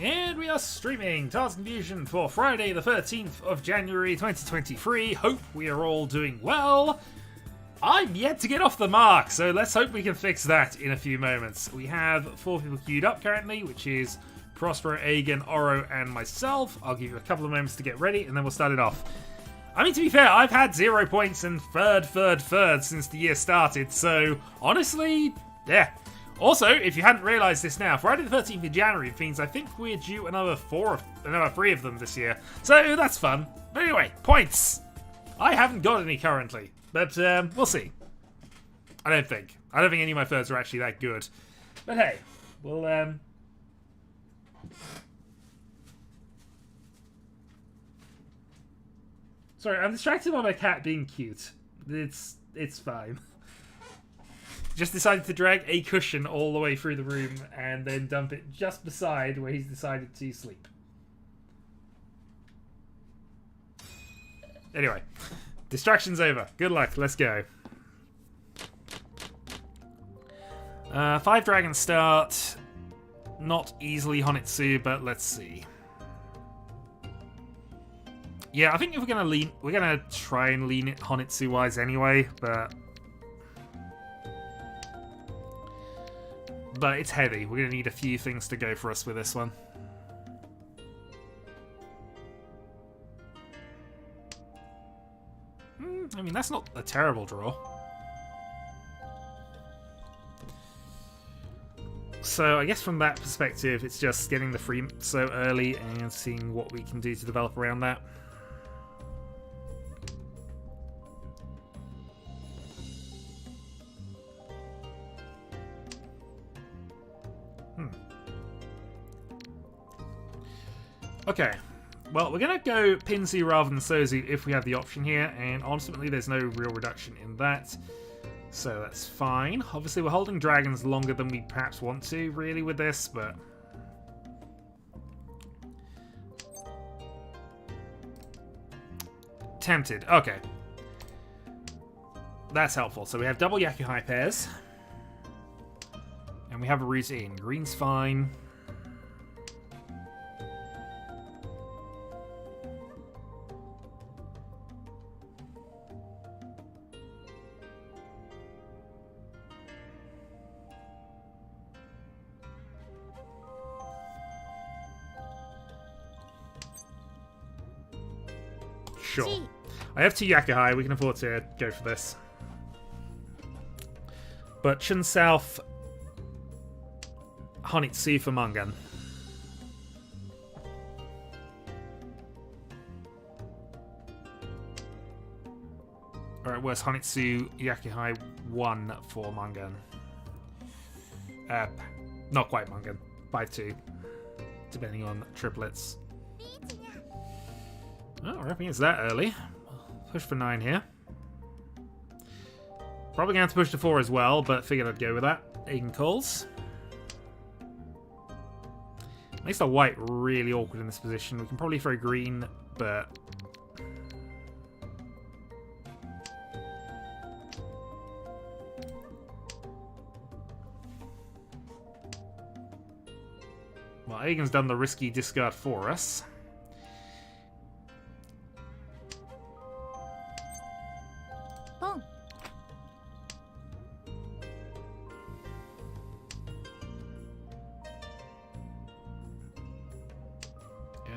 And we are streaming Task Confusion for Friday the 13th of January 2023. Hope we are all doing well. I'm yet to get off the mark, so let's hope we can fix that in a few moments. We have 4 people queued up currently, which is Prospero, Aegon, Oro, and myself. I'll give you a couple of moments to get ready, and then we'll start it off. I mean, to be fair, I've had 0 points and third since the year started, so honestly, yeah. Also, if you hadn't realised this now, Friday the 13th of January means I think we're due another 3 of them this year. So that's fun. But anyway, points. I haven't got any currently, but we'll see. I don't think any of my thirds are actually that good. But hey, we'll Sorry, I'm distracted by my cat being cute. It's fine. Just decided to drag a cushion all the way through the room and then dump it just beside where he's decided to sleep. Anyway, distraction's over. Good luck. Let's go. 5 dragons start. Not easily Honitsu, but let's see. Yeah, I think if we're gonna try and lean it Honitsu wise anyway, but it's heavy. We're going to need a few things to go for us with this one. I mean, that's not a terrible draw. So I guess from that perspective, it's just getting the free so early and seeing what we can do to develop around that. Okay, well, we're going to go Pinzu rather than Sozu if we have the option here, and ultimately there's no real reduction in that, so that's fine. Obviously, we're holding dragons longer than we perhaps want to, really, with this, but tempted. Okay. That's helpful. So we have double Yakuhai pairs, and we have a routine. Green's fine. Sure. I have 2 Yakuhai, we can afford to go for this. But Chun South Honitsu for Mangan. Alright, where's Honitsu Yakuhai 1 for Mangan? Not quite Mangan. By 2. Depending on triplets. Oh, we're hoping it's that early. Push for 9 here. Probably going to have to push to 4 as well, but figured I'd go with that. Aegon calls. Makes the white really awkward in this position. We can probably throw green, but well, Aegon's done the risky discard for us.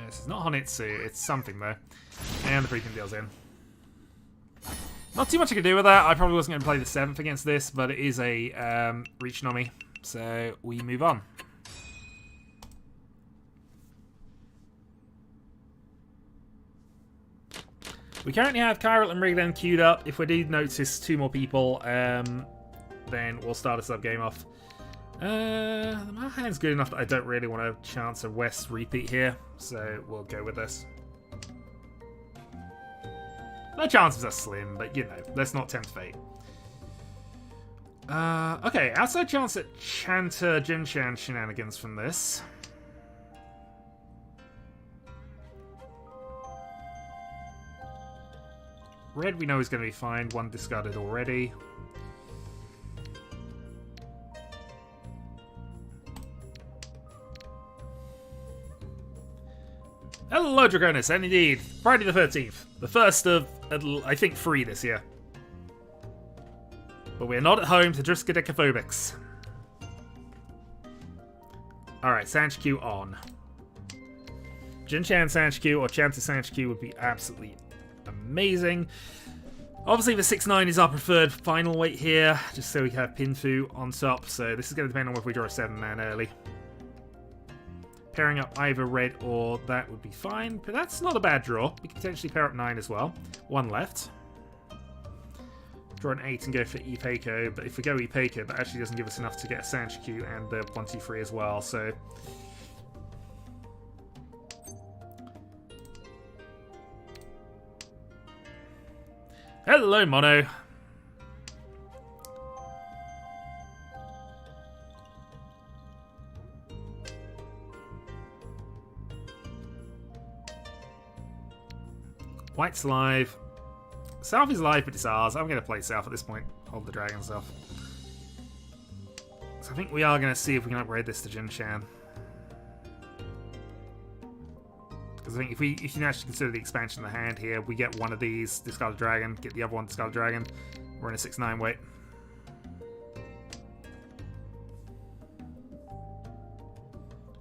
It's not Honitsu, it's something though. And the freaking deal's in. Not too much I can do with that. I probably wasn't going to play the 7th against this, but it is a Riichi Nomi. So we move on. We currently have Kyril and Rigdan queued up. If we do notice 2 more people, then we'll start a sub-game off. My hand's good enough that I don't really want a chance of West repeat here, so we'll go with this. The chances are slim, but you know, let's not tempt fate. Okay, outside chance at Chanta Jinshan shenanigans from this. Red we know is going to be fine, 1 discarded already. Hello, Draconis, and indeed, Friday the 13th. The first of, I think, 3 this year. But we're not at home to Driscodecaphobics. Alright, Sanchku on. Jin-Chan Sanchku or Chanta Sanchku would be absolutely amazing. Obviously, the 6-9 is our preferred final weight here, just so we have Pinfu on top. So this is going to depend on whether we draw a 7-man early. Pairing up either red or that would be fine, but that's not a bad draw. We could potentially pair up 9 as well. 1 left. Draw an 8 and go for Ipeiko, but if we go Ipeiko, that actually doesn't give us enough to get a Sanchku and the 1-2-3 as well, so... Hello, Mono! White's live. South is live, but it's ours. I'm going to play South at this point. Hold the dragon stuff. So I think we are going to see if we can upgrade this to Jin-Chan. Because I think if you can actually consider the expansion of the hand here, we get one of these, discard a dragon, get the other one, discard a dragon. We're in a 6-9 weight.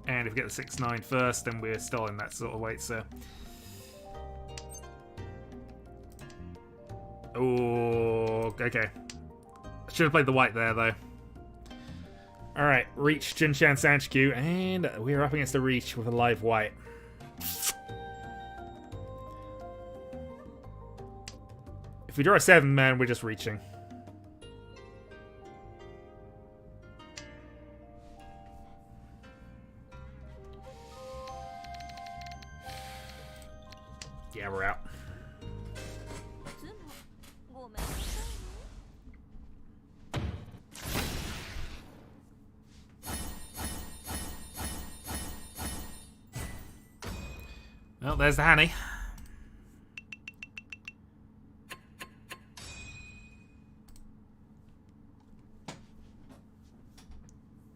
And if we get the 6-9 first, then we're still in that sort of weight, so... Oh, okay. Should have played the white there, though. Alright, Riichi, Jin-Chan, Sanchku, and we're up against a Riichi with a live white. If we draw a 7-man, we're just reaching. Yeah, we're out. Well, there's the Hanny.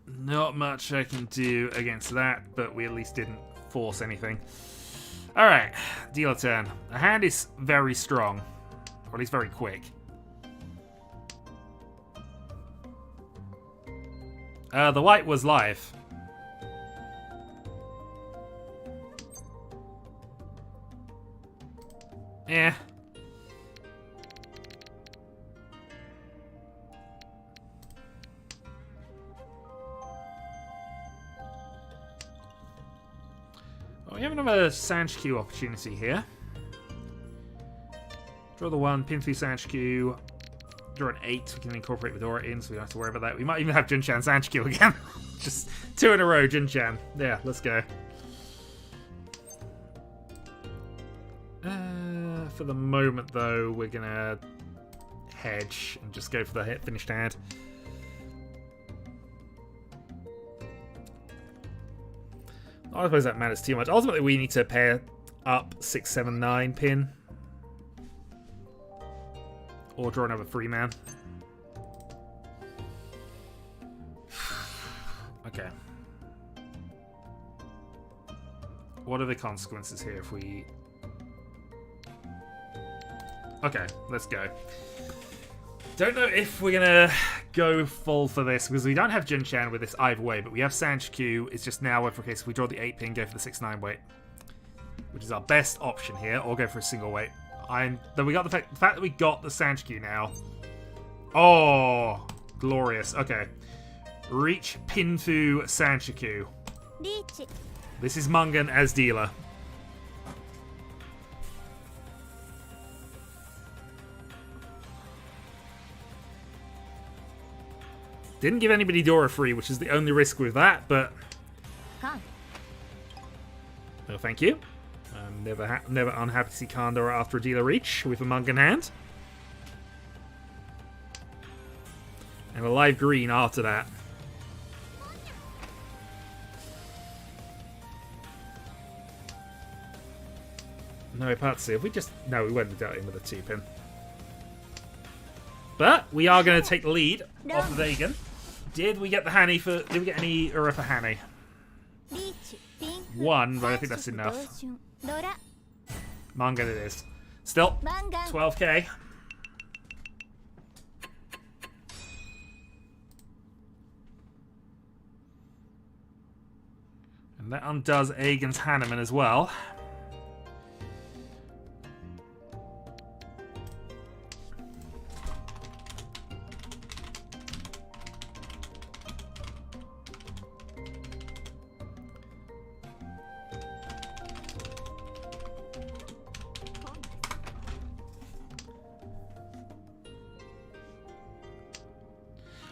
Not much I can do against that, but we at least didn't force anything. Alright, dealer turn. The hand is very strong, or at least very quick. The white was live. Yeah. Well, we have another Sanchku opportunity here. Draw the 1, pin through Sanchku. Draw an 8, we can incorporate Vidora in, so we don't have to worry about that. We might even have Jin-Chan Sanchku again. Just 2 in a row, Jin-Chan. Yeah, let's go. For the moment, though, we're gonna hedge and just go for the finished hand. I suppose that matters too much. Ultimately, we need to pair up 6, 7, 9 pin. Or draw another 3-man. Okay. What are the consequences here if we... Okay, let's go. Don't know if we're gonna go full for this, because we don't have Jin-Chan with this either way, but we have Sanchku. It's just now, for case if we draw the 8 pin, go for the 6-9 weight, which is our best option here, or go for a single weight. Then we got the fact that we got the Sanchku now. Oh, glorious. Okay. Riichi, Pinfu, Sanchku. Riichi. This is Mungan as dealer. Didn't give anybody Dora free, which is the only risk with that, but... No, thank you. I'm never unhappy to see Kandora after a dealer reach with a Mungan hand. And a live green after that. No, Ipatsu. If we just... No, we wouldn't have dealt in with a 2-pin. But we are going to take the lead off of Vagan. Did we get the Hanny for... Did we get any Ura for Hanny? 1, but I think that's enough. Mangan it is. Still, 12k. And that undoes Aegon's Hanneman as well.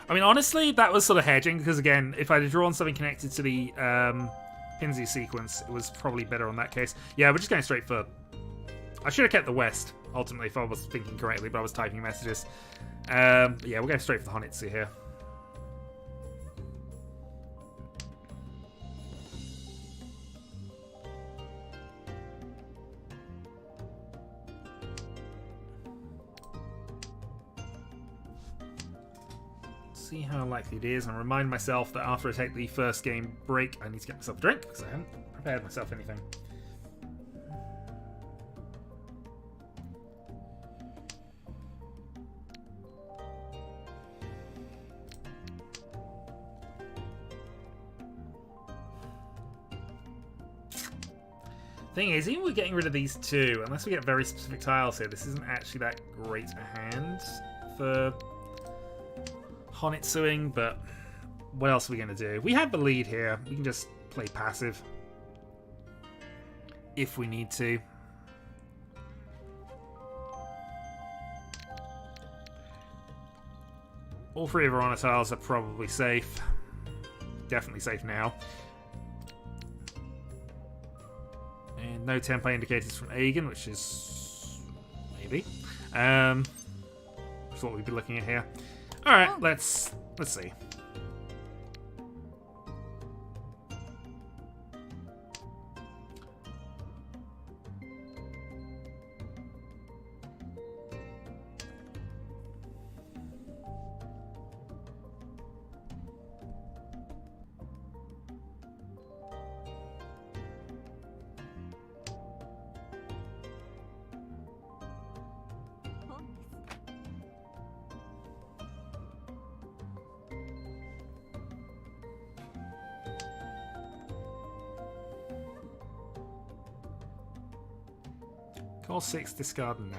I mean, honestly, that was sort of hedging, because again, if I'd drawn something connected to the Pinsy sequence, it was probably better on that case. Yeah, we're just going straight for... I should have kept the West, ultimately, if I was thinking correctly, but I was typing messages. Yeah, we'll go straight for the Honitsu here. See how likely it is, and remind myself that after I take the first game break, I need to get myself a drink, because I haven't prepared myself anything. Thing is, even with getting rid of these two, unless we get very specific tiles here, this isn't actually that great a hand for Honitsuing, but what else are we going to do? We have the lead here. We can just play passive if we need to. All three of our honor tiles are probably safe. Definitely safe now. And no tempo indicators from Aegon, which is maybe. That's what we'd be looking at here. All right, let's see. Call 6, discard 9.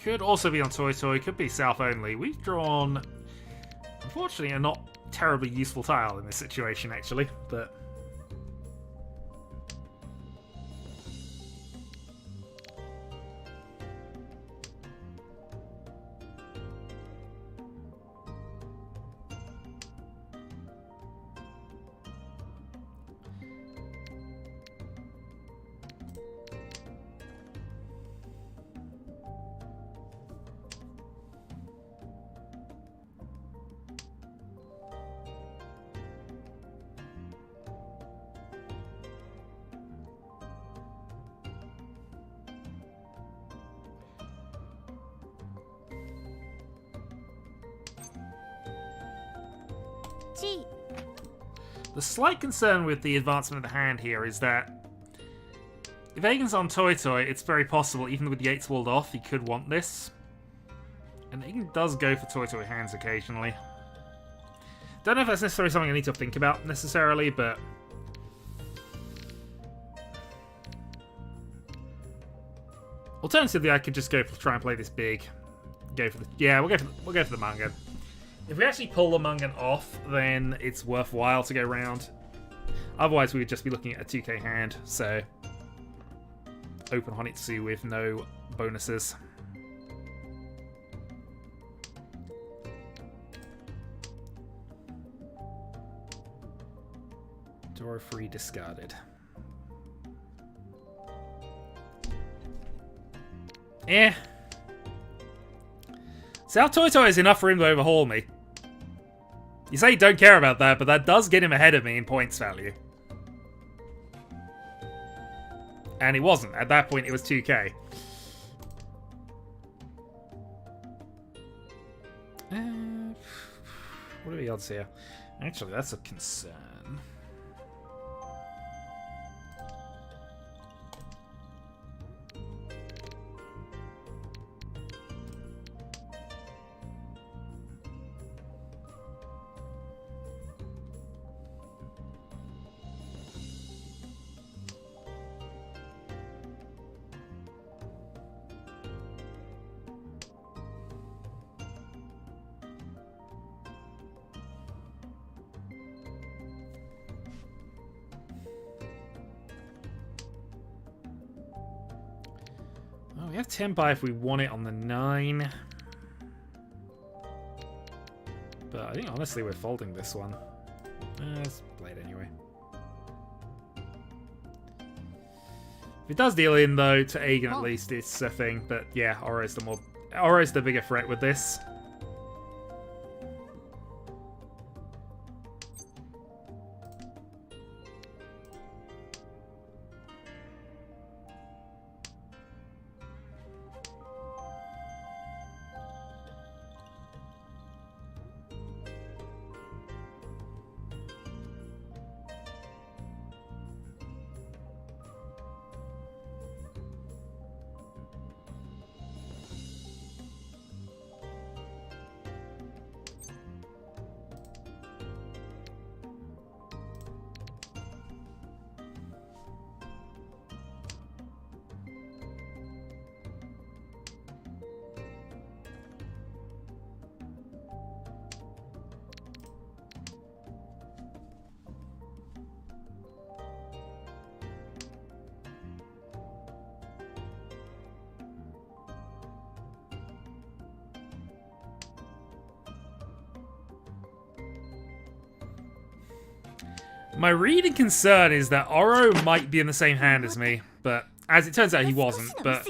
Could also be on Toy Toy, could be South only. We've drawn, unfortunately, a not terribly useful tile in this situation, actually, but... The slight concern with the advancement of the hand here is that if Aegon's on Toy Toy, it's very possible, even with the 8's walled off, he could want this. And Aegon does go for Toy Toy hands occasionally. Don't know if that's necessarily something I need to think about necessarily, but... Alternatively, I could just go for try and play this big. Go for the... Yeah, we'll go for the Mangan. If we actually pull the Mangan off, then it's worthwhile to go round. Otherwise, we would just be looking at a 2k hand, so... Open Honitsu with no bonuses. Draw free discarded. Eh. South Toy Toy is enough for him to overhaul me. You say you don't care about that, but that does get him ahead of me in points value. And it wasn't. At that point, it was 2k. What are the odds here? Actually, that's a concern. We have 10 by if we want it on the 9. But I think honestly we're folding this one. Let's play it anyway. If it does deal in though, to Aegon at least, it's a thing. But yeah, Oro's the bigger threat with this. My read and concern is that Oro might be in the same hand as me, but as it turns out he wasn't. But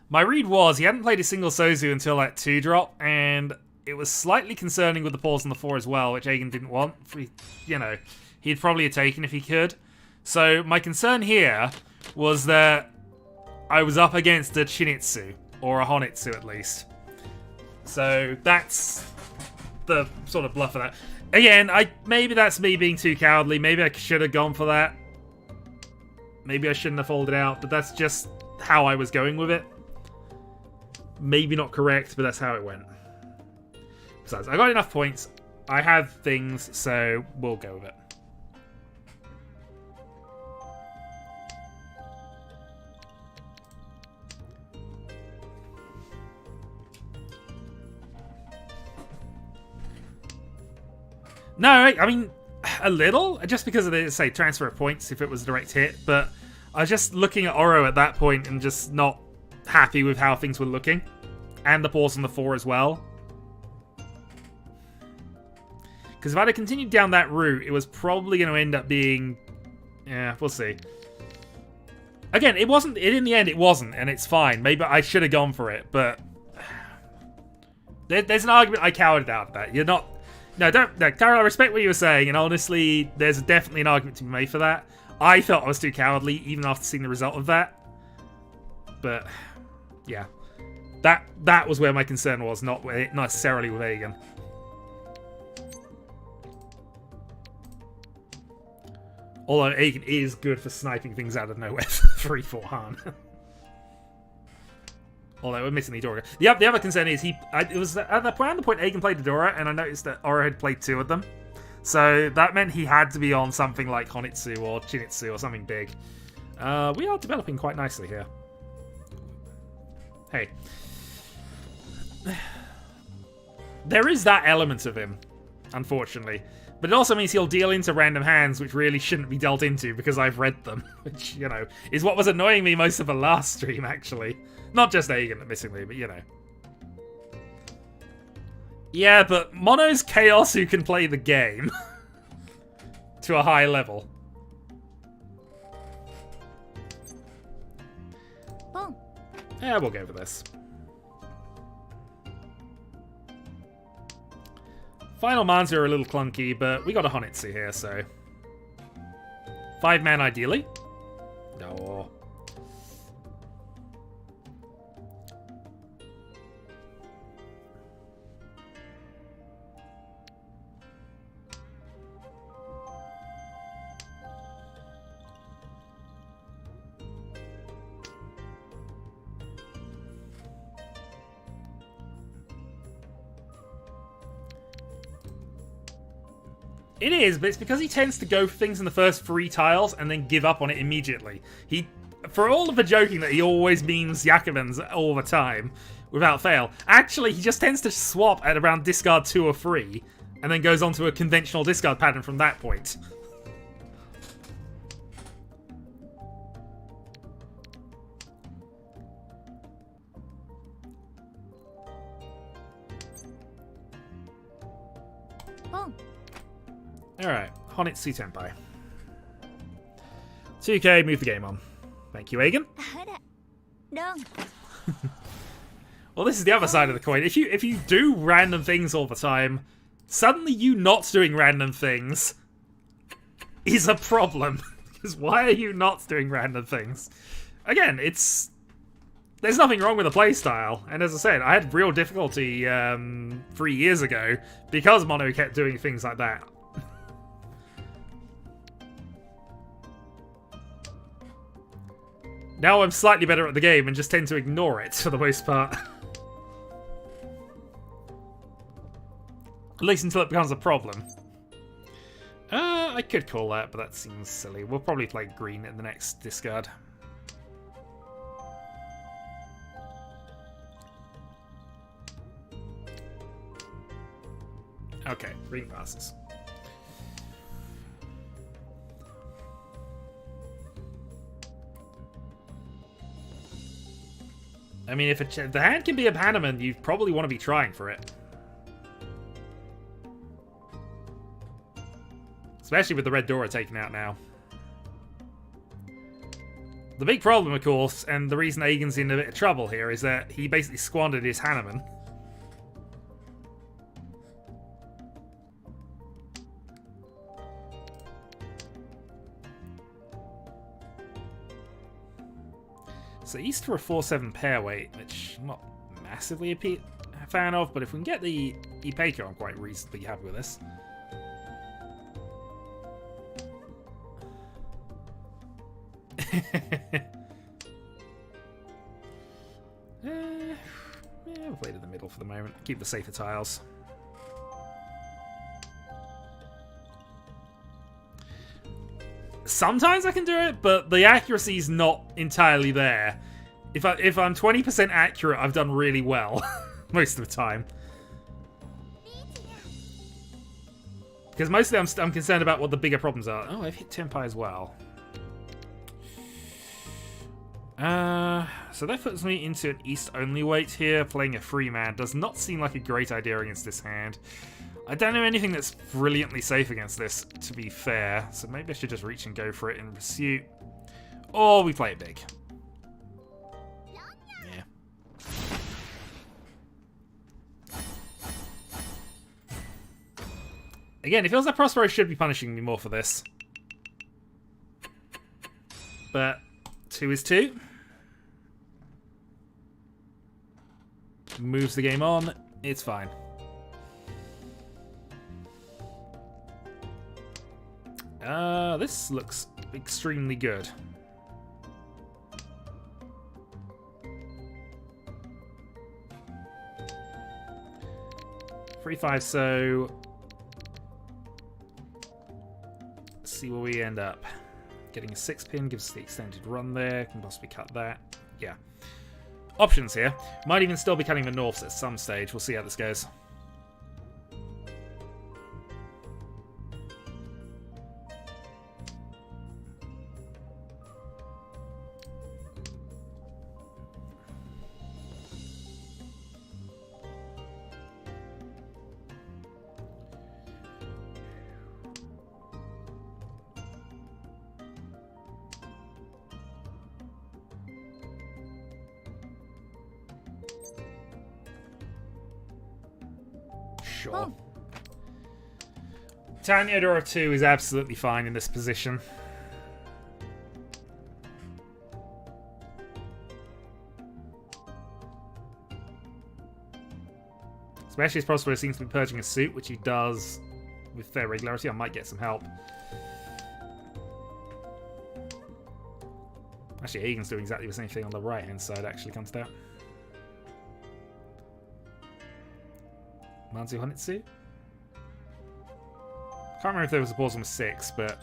my read was he hadn't played a single Sozu until that 2-drop, and it was slightly concerning with the pause on the 4 as well, which Aegon didn't want. You know, he'd probably have taken if he could. So my concern here was that I was up against a Chinitsu, or a Honitsu at least. So that's the sort of bluff of that. Again, maybe that's me being too cowardly. Maybe I should have gone for that. Maybe I shouldn't have folded out, but that's just how I was going with it. Maybe not correct, but that's how it went. Besides, I got enough points. I have things, so we'll go with it. No, I mean, a little, just because of the, say, transfer of points if it was a direct hit, but I was just looking at Oro at that point and just not happy with how things were looking. And the pause on the 4 as well. Because if I'd have continued down that route, it was probably going to end up being... Yeah, we'll see. Again, it wasn't... In the end, it wasn't, and it's fine. Maybe I should have gone for it, but... There's an argument I cowered out of that. You're not... No, Carol, I respect what you were saying, and honestly, there's definitely an argument to be made for that. I felt I was too cowardly, even after seeing the result of that. But, yeah. That was where my concern was, not necessarily with Aegon. Although Aegon is good for sniping things out of nowhere. 3-4 Han. Although we're missing Eudora. The other concern is it was around the point Aegon played Eudora, and I noticed that Oro had played 2 of them. So that meant he had to be on something like Honitsu or Chinitsu or something big. We are developing quite nicely here. Hey. There is that element of him, unfortunately. But it also means he'll deal into random hands which really shouldn't be dealt into because I've read them. Which, you know, is what was annoying me most of the last stream, actually. Not just Aegon, admittedly, but you know. Yeah, but Mono's Chaos who can play the game. To a high level. Oh. Yeah, we'll go for this. Final mans are a little clunky, but we got a Honitsu here, so... 5-man ideally. No. It is, but it's because he tends to go for things in the first 3 tiles and then give up on it immediately. For all of the joking that he always means Yakimans all the time, without fail, actually he just tends to swap at around discard 2 or 3, and then goes on to a conventional discard pattern from that point. Alright, Honitsu Tenpai. 2k, move the game on. Thank you, Agen. Well, this is the other side of the coin. If you do random things all the time, suddenly you not doing random things is a problem. Because why are you not doing random things? Again, there's nothing wrong with the playstyle. And as I said, I had real difficulty 3 years ago because Mono kept doing things like that. Now I'm slightly better at the game and just tend to ignore it for the most part. At least until it becomes a problem. I could call that, but that seems silly. We'll probably play green in the next discard. Okay, green passes. I mean, if the hand can be a Hanneman, you probably want to be trying for it. Especially with the red Dora taken out now. The big problem, of course, and the reason Agen's in a bit of trouble here, is that he basically squandered his Hanneman. So East for a 4-7 pair weight, which I'm not massively a fan of, but if we can get the Ipeiko, I'm quite reasonably happy with this. Yeah, we'll play it in the middle for the moment. Keep the safer tiles. Sometimes I can do it, but the accuracy's not entirely there. If I'm 20% accurate, I've done really well most of the time. Because mostly I'm concerned about what the bigger problems are. Oh, I've hit Tenpai as well. So that puts me into an East-only weight here. Playing a free man does not seem like a great idea against this hand. I don't know anything that's brilliantly safe against this, to be fair. So maybe I should just reach and go for it in pursuit. Or we play it big. Yeah. Again, it feels like Prospero should be punishing me more for this. But 2 is 2. Moves the game on. It's fine. This looks extremely good. 3-5, so let's see where we end up. Getting a 6-pin gives us the extended run there. Can possibly cut that. Yeah. Options here. Might even still be cutting the norths at some stage. We'll see how this goes. Sure. Tanya Dora 2 is absolutely fine in this position. Especially as Prospero seems to be purging a suit, which he does with fair regularity. I might get some help. Actually, Egan's doing exactly the same thing on the right-hand side, actually, comes out. Manzu Honitsu? Can't remember if there was a pause on 6, but...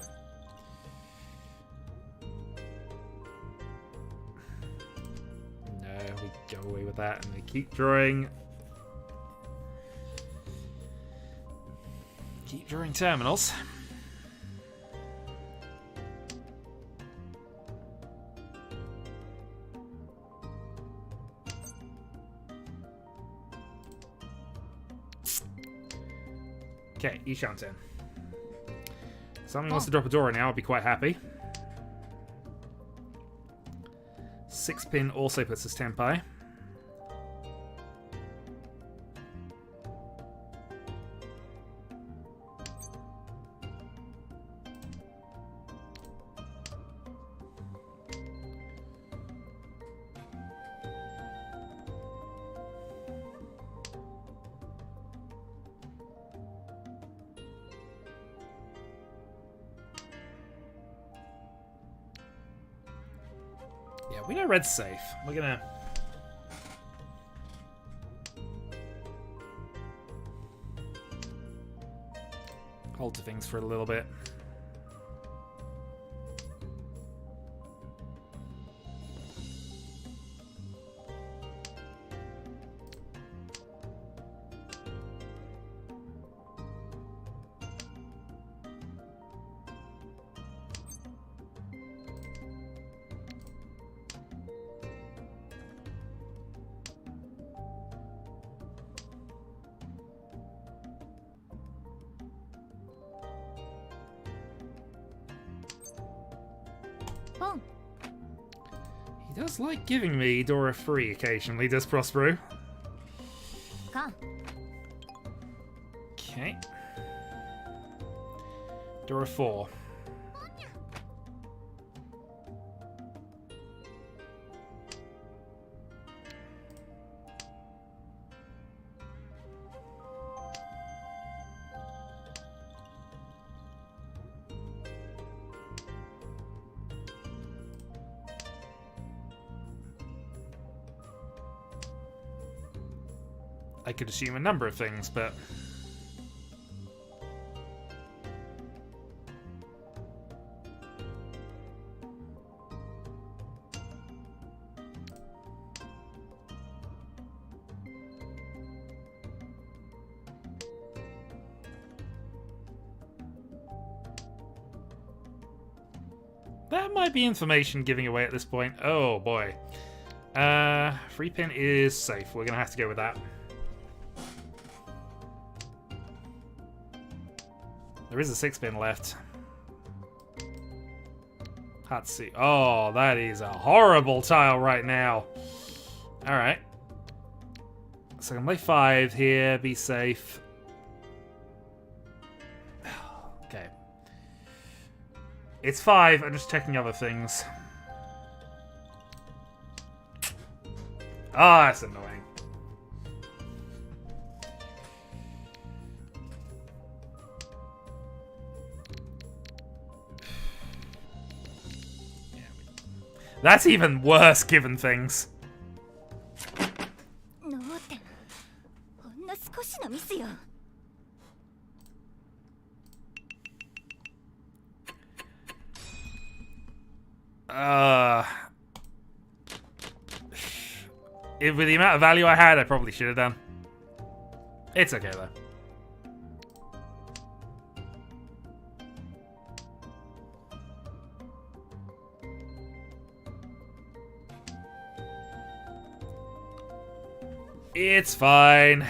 No, we go away with that and we keep drawing... Keep drawing terminals. Okay, Ishanten. Something wants to drop a Dora now, I'll be quite happy. 6-pin also puts us Tenpai. Yeah, we know red's safe. We're gonna... hold to things for a little bit. He does like giving me Dora free occasionally, does Prospero. Okay. Dora 4. I could assume a number of things, but... that might be information giving away at this point. Oh boy. 3-pin is safe. We're gonna have to go with that. There is a 6-pin left. Hatsu. Oh, that is a horrible tile right now. Alright. So I can play 5 here, be safe. Okay. It's 5, I'm just checking other things. Ah, that's annoying. That's even worse, given things. With the amount of value I had, I probably should have done. It's okay, though. It's fine.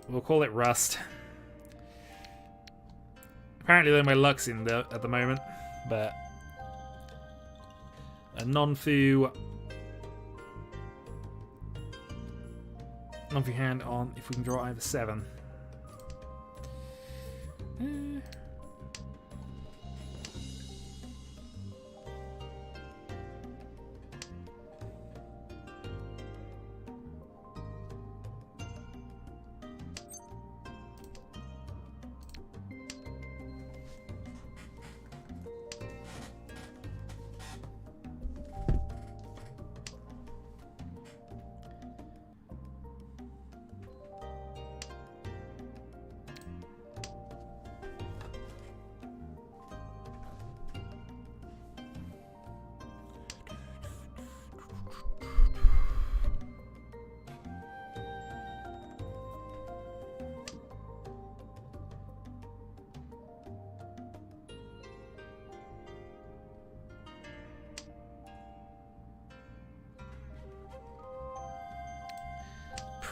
We'll call it Rust. Apparently, though, my luck's in there at the moment, but a non-fu hand on if we can draw either 7.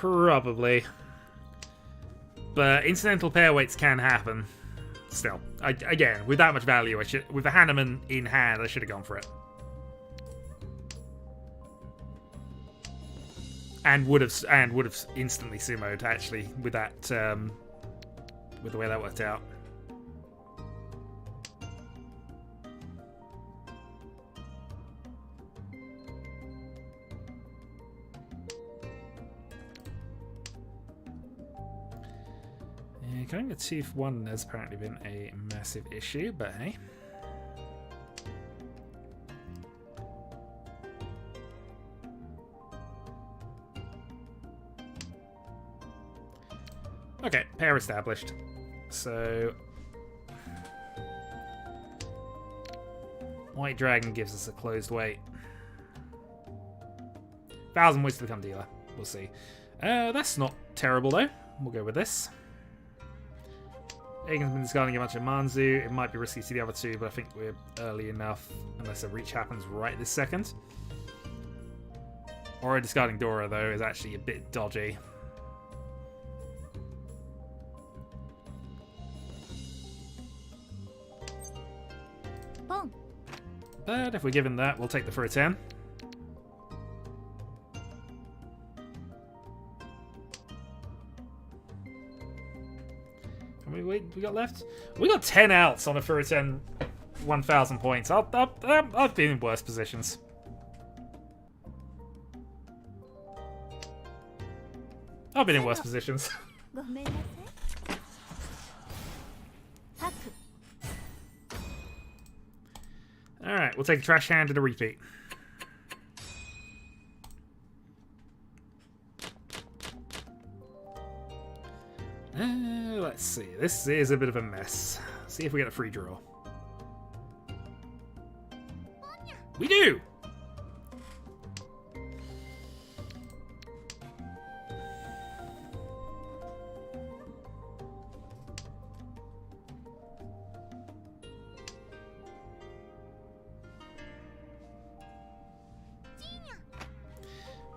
Probably. But incidental pair weights can happen. Still, again, with that much value, with the Hanneman in hand, I should have gone for it. And would have instantly sumoed, actually, with that with the way that worked out. Going to Tooth 1 has apparently been a massive issue, but hey. Okay, pair established. So White Dragon gives us a closed weight. 1,000 weights to become dealer. We'll see. That's not terrible though. We'll go with this. Agen's been discarding a bunch of Manzu. It might be risky to the other two, but I think we're early enough, unless a reach happens right this second. Or discarding Dora, though, is actually a bit dodgy. Boom. But if we're given that, we'll take the for a 10. We got left? We got 10 outs on a for a 10, 1,000 points. I've been in worse positions. I've been in worse positions. Alright, we'll take a trash hand and a repeat. Let's see. This is a bit of a mess. See if we get a free draw. We do!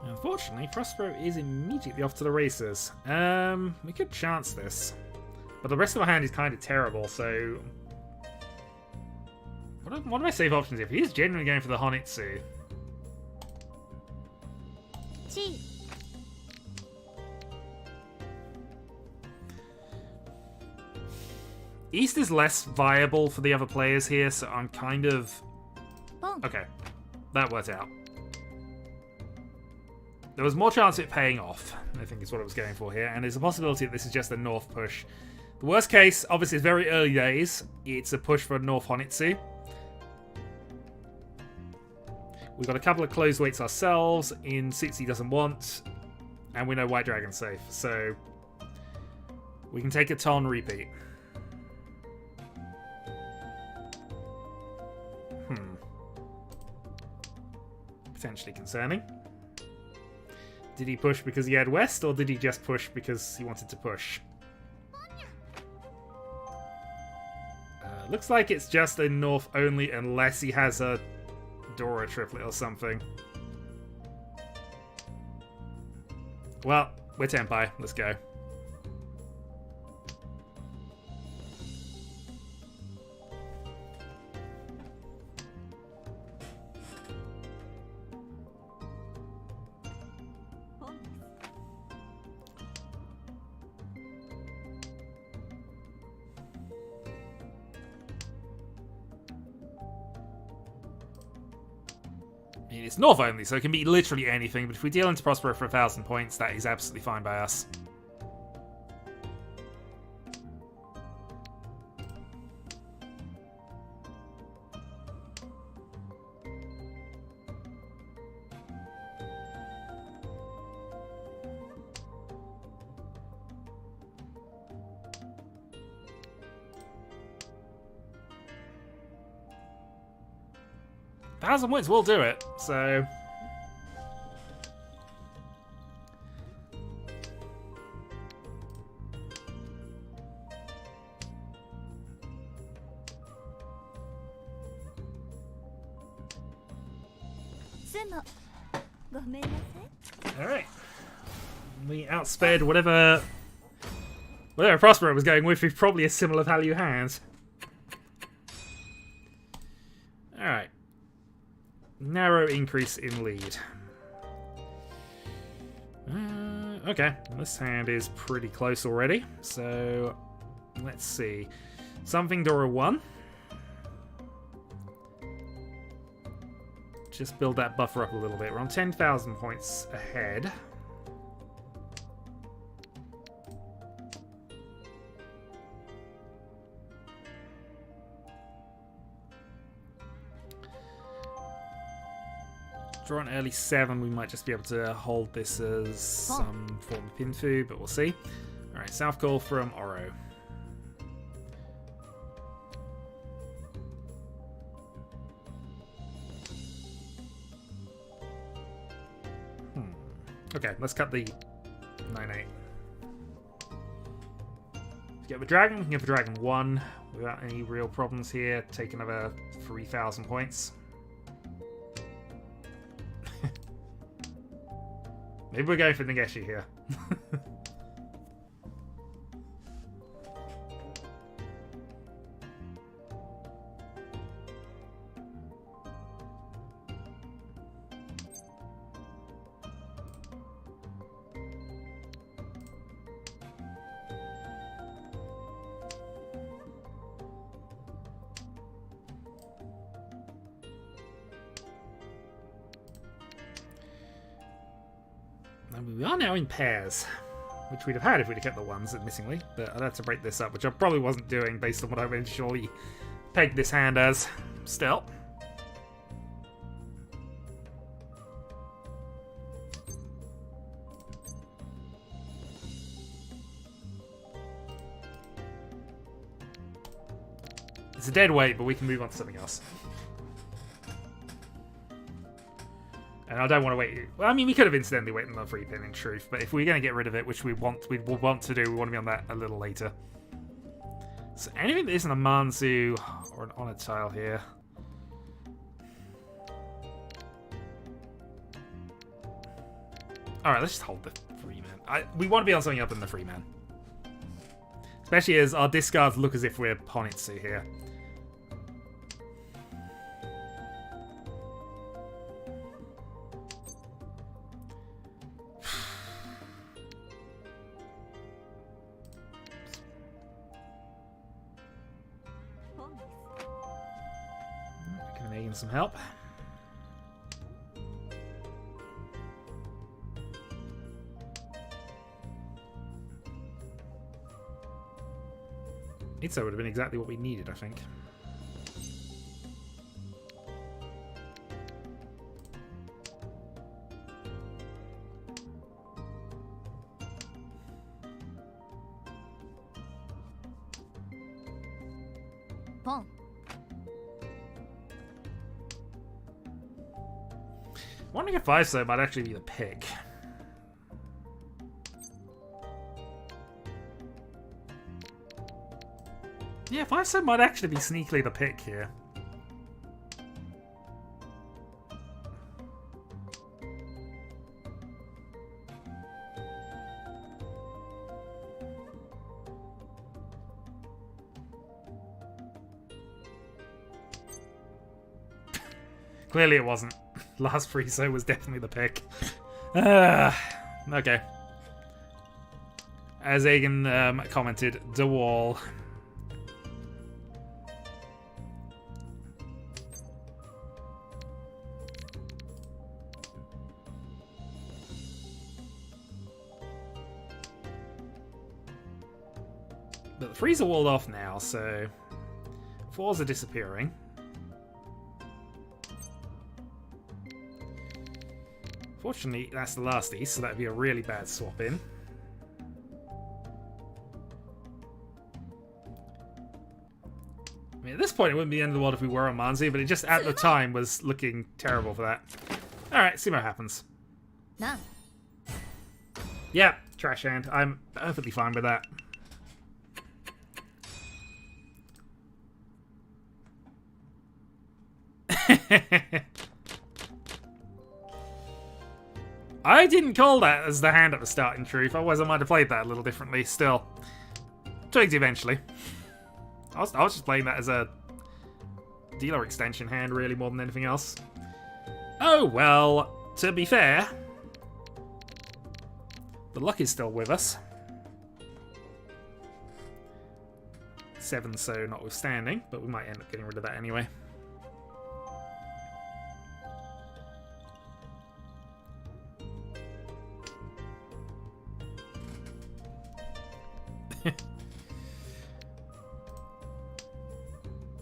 Unfortunately, Prospero is immediately off to the races. We could chance this. But the rest of my hand is kind of terrible, so... What are my safe options if he is genuinely going for the Honitsu? East is less viable for the other players here, so I'm kind of... Okay, that worked out. There was more chance of it paying off, I think is what I was going for here, and there's a possibility that this is just a North push. The worst case, obviously, it's very early days. It's a push for North Honitsu. We've got a couple of closed weights ourselves in suits he doesn't want, and we know White Dragon's safe, so we can take a Ton repeat. Potentially concerning. Did he push because he had West, or did he just push because he wanted to push? Looks like it's just a North only unless he has a Dora triplet or something. Well, we're Tenpai. Let's go. It's North only, so it can be literally anything, but if we deal into Prospero for 1,000 points, that is absolutely fine by us. Thousand points will do it, so... Alright. We outsped whatever Prospero was going with probably a similar value hand. Alright. Narrow increase in lead. Okay, this hand is pretty close already. So, let's see. Something Dora 1. Just build that buffer up a little bit. We're on 10,000 points ahead. Draw an early 7, we might just be able to hold this as some form of Pinfu, but we'll see. Alright, South Call from Oro. Okay, let's cut the 9-8. Get the dragon, we can give the dragon 1 without any real problems here. Take another 3,000 points. Maybe we're going for Nageshi here. We are now in pairs, which we'd have had if we'd have kept the ones, admittingly, but I'd have to break this up, which I probably wasn't doing based on what I eventually pegged this hand as. Still. It's a dead weight, but we can move on to something else. And I don't want to wait. Well, I mean, we could have incidentally waited on the free pin in truth, but if we're going to get rid of it, which we will want to do, we want to be on that a little later. So anything that isn't a Manzu or an Honor tile here. Alright, let's just hold the free man. We want to be on something other than the free man. Especially as our discards look as if we're Ponitsu here. Some help. Itzo would have been exactly what we needed, I think. Bon. Wondering if 5-so might actually be the pick. Yeah, 5-so might actually be sneakily the pick here. Clearly it wasn't. Last free-so was definitely the pick. Okay. As Agan commented, the wall. But the 3s are walled off now, so 4s are disappearing. Fortunately, that's the last East, so that would be a really bad swap in. I mean, at this point, it wouldn't be the end of the world if we were on Manzi, but it just, at the time, was looking terrible for that. Alright, see what happens. No. Yeah, trash hand. I'm perfectly fine with that. I didn't call that as the hand at the start, in truth. Otherwise, I might have played that a little differently. Still. Twigged eventually. I was just playing that as a dealer extension hand, really, more than anything else. Oh, well, to be fair, the luck is still with us. 7, so notwithstanding, but we might end up getting rid of that anyway.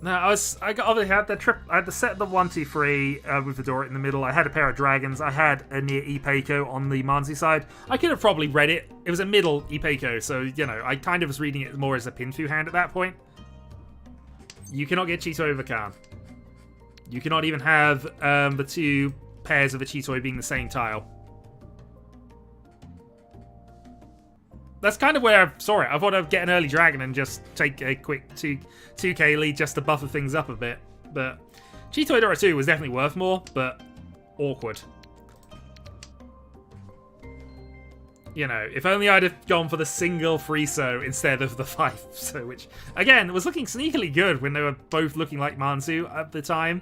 No, I had the set of the 1, 2, 3 with the door in the middle. I had a pair of dragons. I had a near Ipeiko on the Manzi side. I could have probably read it. It was a middle Ipeiko, so you know I kind of was reading it more as a Pinfu hand at that point. You cannot get Chito over Khan. You cannot even have the 2 pairs of a Chitoi being the same tile. That's kind of where I saw it. I thought I'd get an early dragon and just take a quick 2k lead just to buffer things up a bit. But Chitoi Dora 2 was definitely worth more, but awkward. You know, if only I'd have gone for the single Friso instead of the 5 so, which, again, was looking sneakily good when they were both looking like Mansu at the time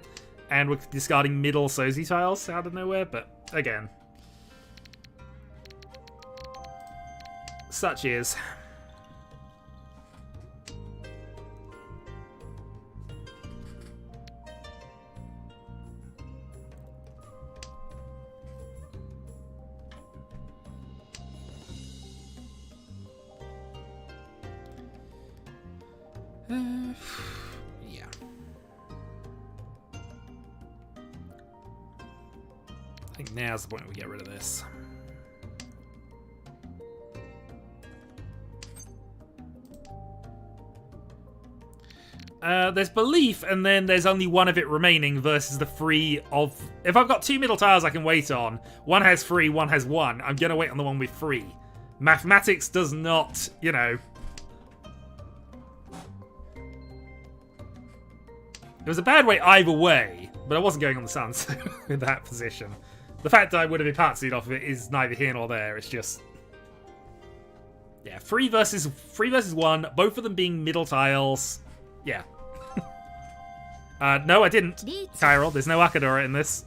and were discarding middle Sozi tiles out of nowhere, but again. Such is. Yeah. I think now's the point we get rid of this. There's belief, and then there's only one of it remaining versus the 3 of... If I've got 2 middle tiles I can wait on, one has 3, one has 1, I'm going to wait on the one with 3. Mathematics does not, you know... It was a bad way either way, but I wasn't going on the sun so in that position. The fact that I would have been part-seed off of it is neither here nor there, it's just... Yeah, 3 versus 1, both of them being middle tiles. Yeah. No, I didn't. Chiral, there's no Akadora in this.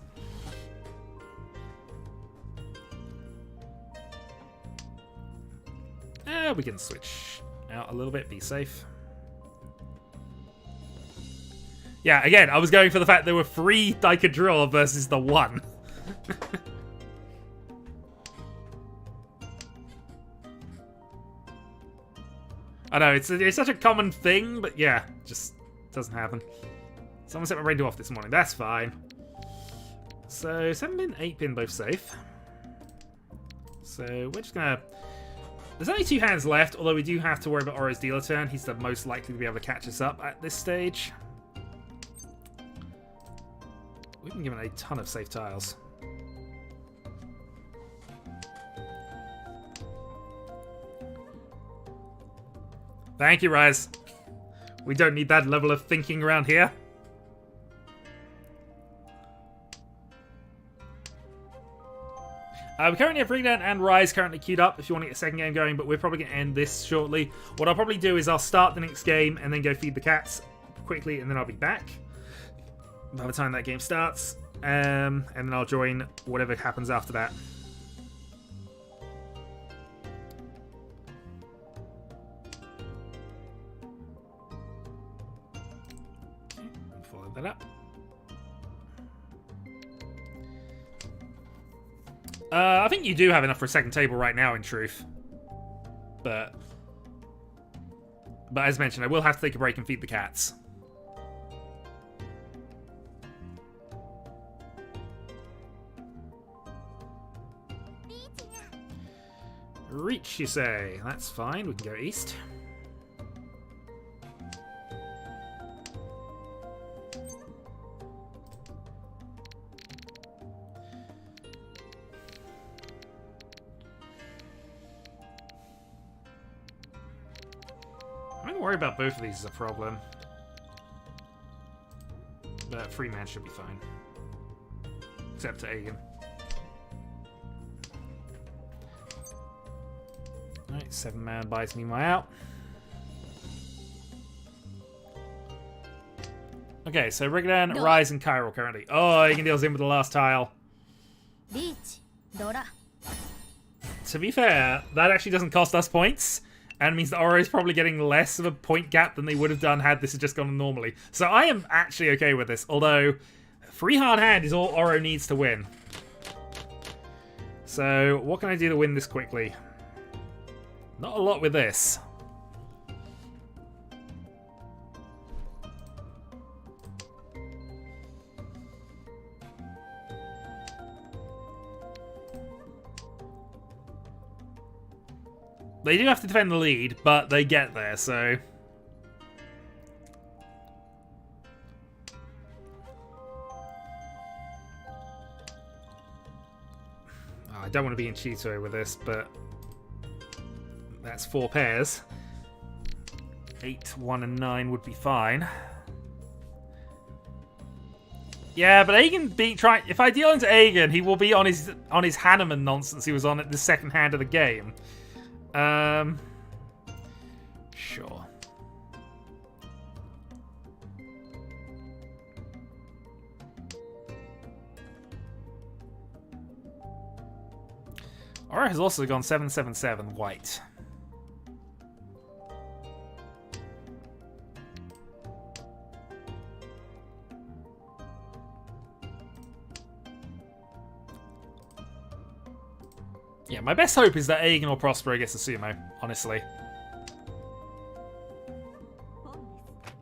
We can switch out a little bit, be safe. Yeah, again, I was going for the fact there were 3 I could draw versus the 1. I know, it's such a common thing, but yeah, just doesn't happen. Someone set my radio off this morning, that's fine. So, 7-pin, 8-pin, both safe. So, we're just gonna... There's only 2 hands left, although we do have to worry about Oro's dealer turn. He's the most likely to be able to catch us up at this stage. We've been given a ton of safe tiles. Thank you, Rise. We don't need that level of thinking around here. We currently have Ringdown and Rise currently queued up if you want to get a second game going, but we're probably going to end this shortly. What I'll probably do is I'll start the next game and then go feed the cats quickly, and then I'll be back by the time that game starts. And then I'll join whatever happens after that. Follow that up. I think you do have enough for a second table right now, in truth. But as mentioned, I will have to take a break and feed the cats. Reach, you say? That's fine, we can go east. I don't worry about both of these as a problem. But 3 man should be fine. Except to Aegon. Alright, 7-man buys me my out. Okay, so Rigadan, No. Rise, and Chiral currently. Oh, Aegon deals in with the last tile. Riichi, Dora. To be fair, that actually doesn't cost us points, and means that Oro is probably getting less of a point gap than they would have done had this had just gone normally. So I am actually okay with this, although free hard hand is all Oro needs to win. So what can I do to win this quickly? Not a lot with this. They do have to defend the lead, but they get there, so... Oh, I don't want to be in Cheeto with this, but... That's 4 pairs. 8, 1, and 9 would be fine. Yeah, but Aegon if I deal into Aegon, he will be on his Hanneman nonsense he was on at the second hand of the game. Sure. Aura has also gone 777 white. Yeah, my best hope is that Aegon or Prospero gets a sumo, honestly.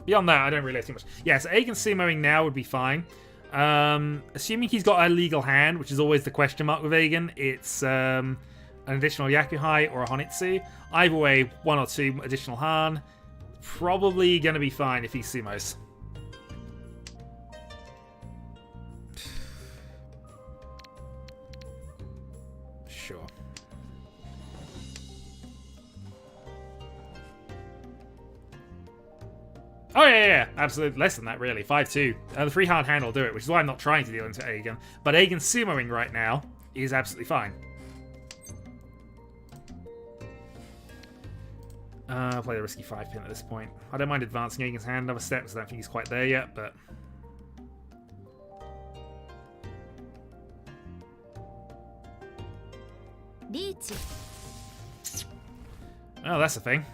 Beyond that, I don't really have too much. Yeah, so Aegon sumoing now would be fine. Assuming he's got a legal hand, which is always the question mark with Aegon, it's an additional Yakuhai or a Honitsu. Either way, 1 or 2 additional Han. Probably going to be fine if he sumos. Sure. Oh, yeah, absolutely. Less than that, really. 5-2. The free hard hand will do it, which is why I'm not trying to deal into Aegon. But Aegon sumoing right now is absolutely fine. I'll play the risky 5-pin at this point. I don't mind advancing Aegon's hand another step, because I don't think he's quite there yet, but... Riichi. Oh, that's a thing.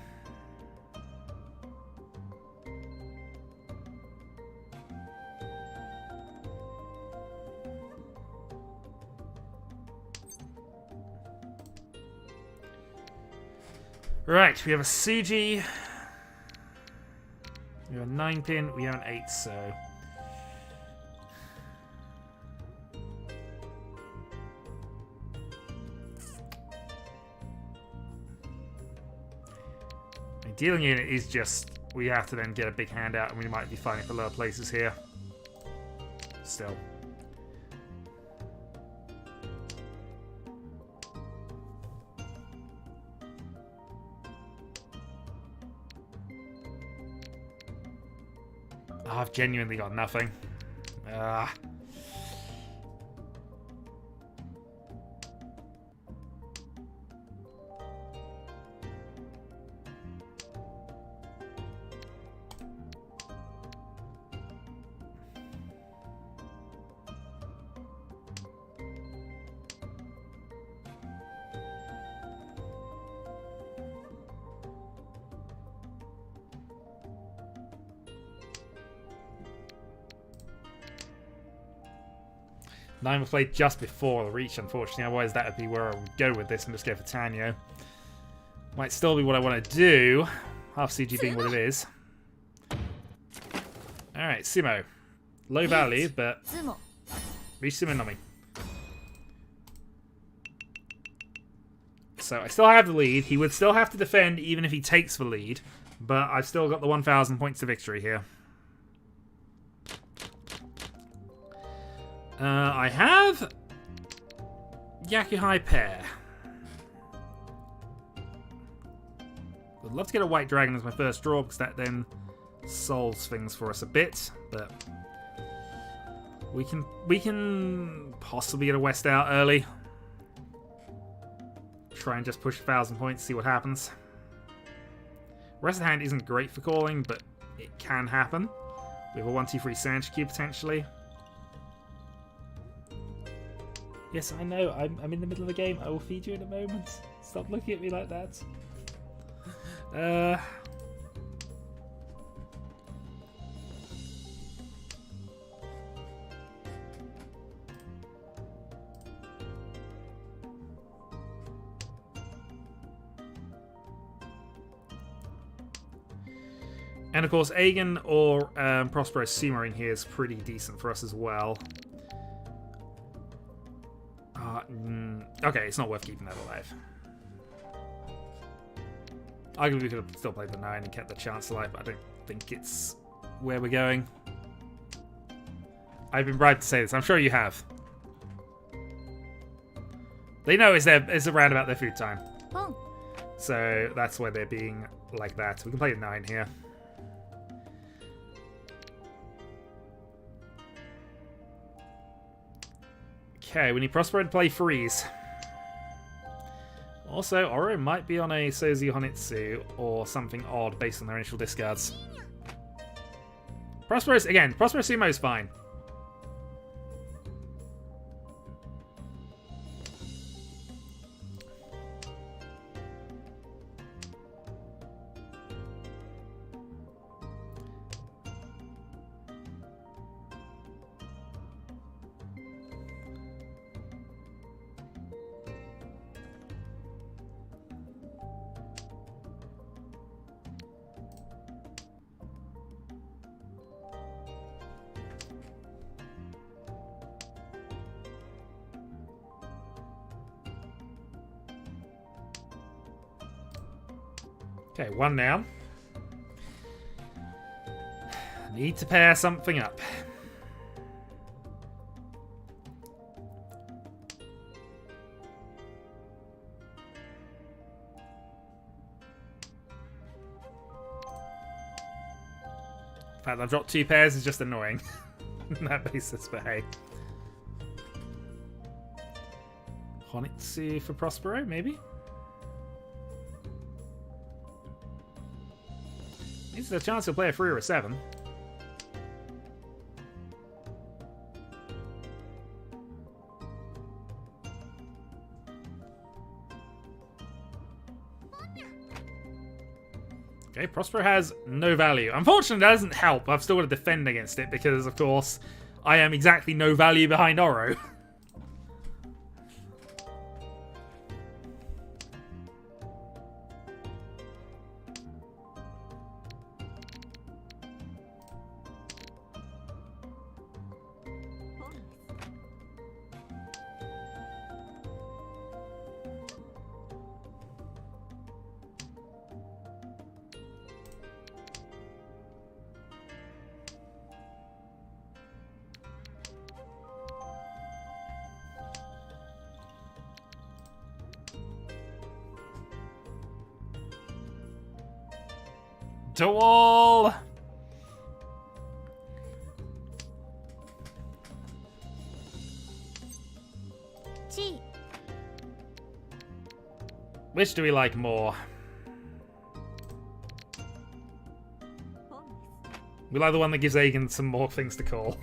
Right, we have a Suji. We have a 9-pin, we have an 8, so... Dealing in it is just, we have to then get a big hand out and we might be fighting for lower places here. Still. Oh, I've genuinely got nothing. Nine was played just before the Riichi, unfortunately. Otherwise, that would be where I would go with this and just go for Tanyo. Might still be what I want to do. Half CG being what it is. Alright, Sumo. Low value, but... Riichi Sumo Nomi. So I still have the lead. He would still have to defend even if he takes the lead. But I've still got the 1,000 points to victory here. I have Yakuhai pair. Would love to get a white dragon as my first draw because that then solves things for us a bit, but we can possibly get a West out early. Try and just push 1,000 points, see what happens. Rest of the hand isn't great for calling, but it can happen. We have a 1-2-3 Sanch Cube potentially. Yes, I know. I'm in the middle of the game. I will feed you in a moment. Stop looking at me like that. And of course, Aegon or Prospero Sumoing here is pretty decent for us as well. Okay, it's not worth keeping that alive. Arguably, we could have still played the 9 and kept the chance alive, but I don't think it's where we're going. I've been bribed to say this. I'm sure you have. They know it's around about their food time. So that's why they're being like that. We can play the 9 here. Okay, we need Prospero to play Freeze. Also, Oro might be on a Sozu Honitsu or something odd based on their initial discards. Prospero Sumo is fine. Okay, 1 now. Need to pair something up. The fact that I've dropped 2 pairs is just annoying. On that basis, but hey. Honitsu for Prospero, maybe? There's a chance he'll play a 3 or a 7. Okay, Prospero has no value. Unfortunately, that doesn't help. I've still got to defend against it because, of course, I am exactly no value behind Oro. Duel! Which do we like more? We like the one that gives Aegon some more things to call.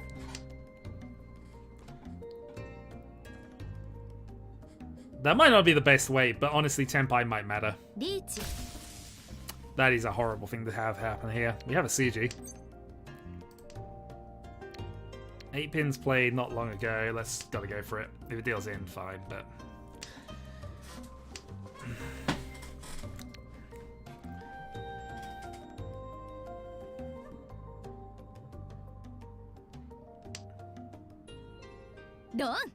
That might not be the best way, but honestly, Tenpai might matter. Riichi. That is a horrible thing to have happen here. We have a CG. 8 pins played not long ago. Let's gotta go for it. If it deals in, fine, but... Done.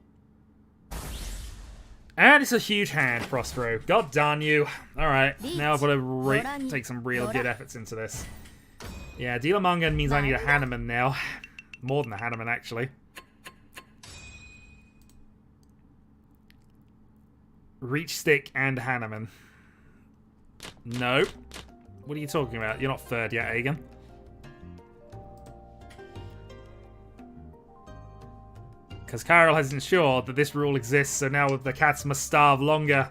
And it's a huge hand, Prospero. God darn you. Alright, now I've got to take some real good efforts into this. Yeah, deal a manga means I need a Hanneman now. More than a Hanneman, actually. Reach stick and Hanneman. No. What are you talking about? You're not third yet, Aegon. Because Carol has ensured that this rule exists, so now the cats must starve longer.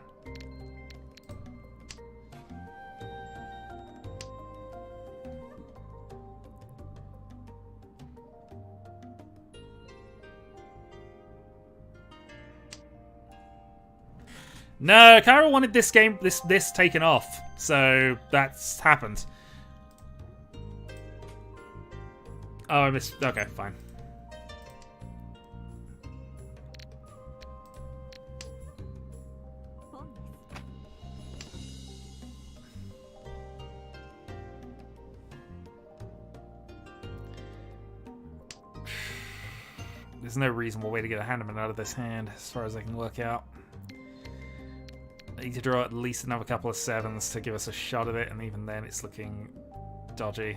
No, Cairo wanted this game, this taken off, so that's happened. Oh, I missed. Okay, fine. There's no reasonable way to get a Hanneman out of this hand, as far as I can work out. I need to draw at least another couple of 7s to give us a shot at it, and even then it's looking dodgy.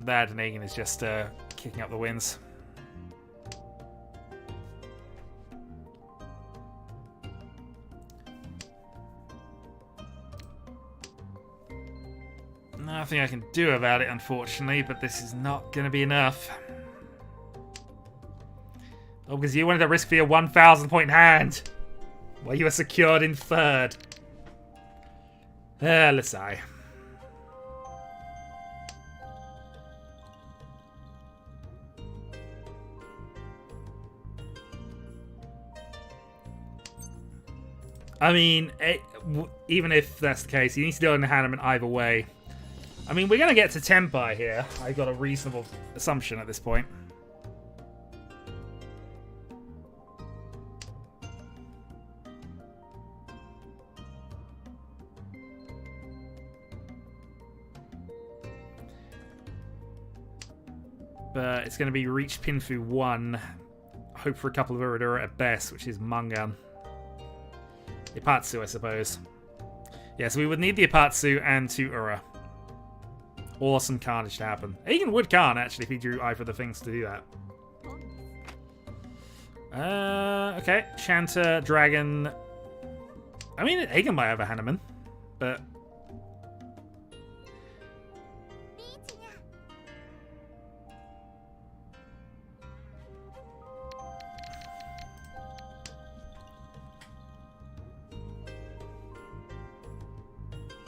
That and Egan is just kicking up the wins. Nothing I can do about it, unfortunately, but this is not going to be enough. Oh, because you wanted to risk for your 1,000 point hand while you were secured in 3rd. Let's see. I mean, even if that's the case, you need to do it in the Hanneman either way. I mean, we're going to get to Tempai here. I got a reasonable assumption at this point. But it's going to be Riichi Pinfu 1. Hope for a couple of Uradura at best, which is Mangan. Ipatsu, I suppose. Yeah, so we would need the Ipatsu and 2 Ura. Or some carnage to happen. Egan would Khan, actually, if he drew either of the things to do that. Okay. Shanta, Dragon. I mean, Egan might have a Hanneman, but...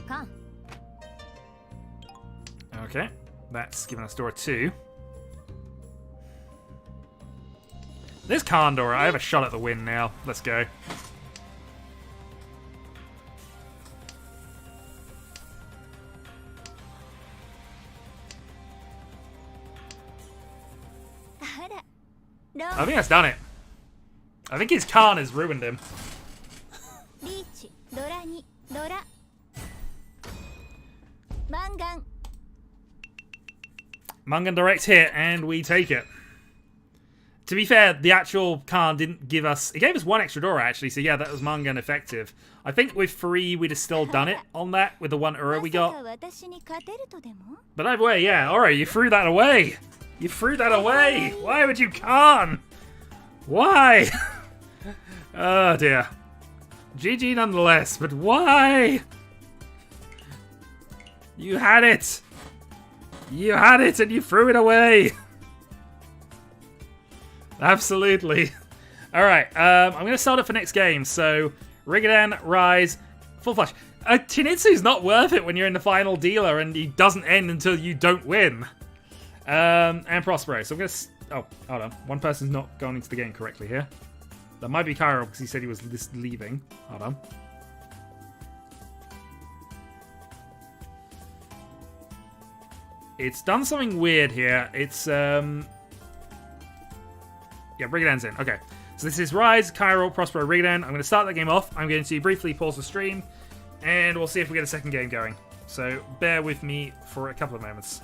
Khan. Okay, that's given us door 2. There's Kandora. I have a shot at the win now. Let's go. I think that's done it. I think his Khan has ruined him. Riichi, Dora ni, Dora. Mangan. Mangan direct hit, and we take it. To be fair, the actual Khan didn't give us... It gave us 1 extra Dora, actually, so yeah, that was Mangan effective. I think with 3, we'd have still done it on that, with the 1 Ura we got. But either way, yeah, alright, you threw that away! You threw that away! Why would you Khan? Why? Oh, dear. GG nonetheless, but why? You had it! You had it and you threw it away! Absolutely. Alright, I'm going to start up for next game. So, Rigadan, Rise, Full Flush. Chinitsu's not worth it when you're in the final dealer and he doesn't end until you don't win. And Prospero. So I'm going to... Oh, hold on. One person's not going into the game correctly here. That might be Cairo because he said he was just leaving. Hold on. It's done something weird here. It's, yeah, Rigadan's in. Okay. So this is Rise, Cairo, Prospero, Rigadan. I'm going to start that game off. I'm going to briefly pause the stream, and we'll see if we get a second game going. So bear with me for a couple of moments.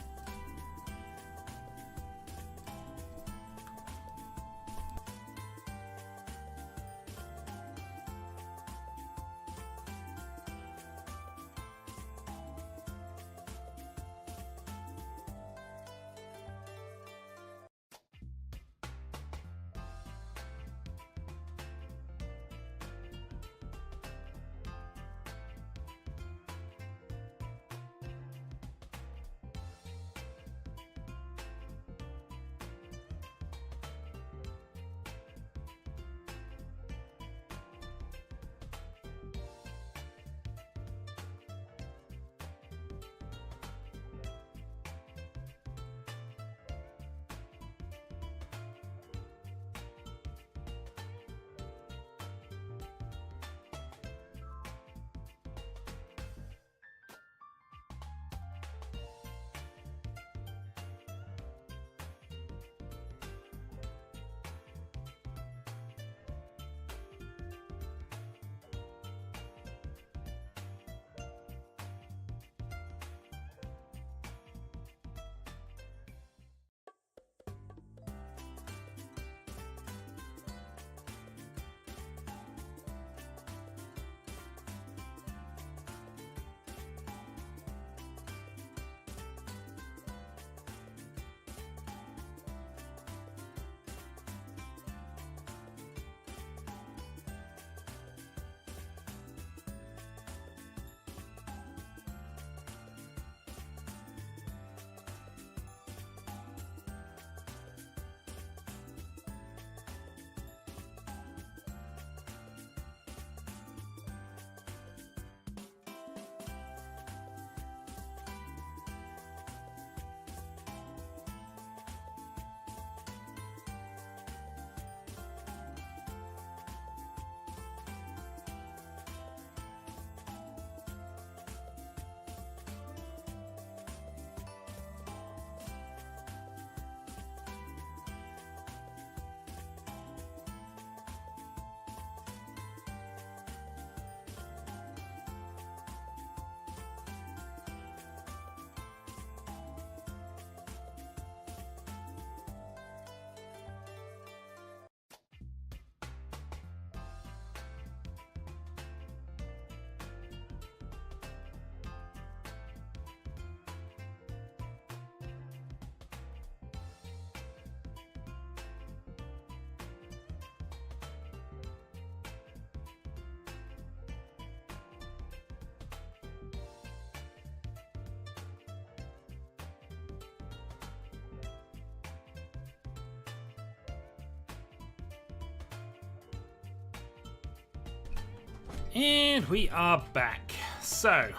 And we are back. So,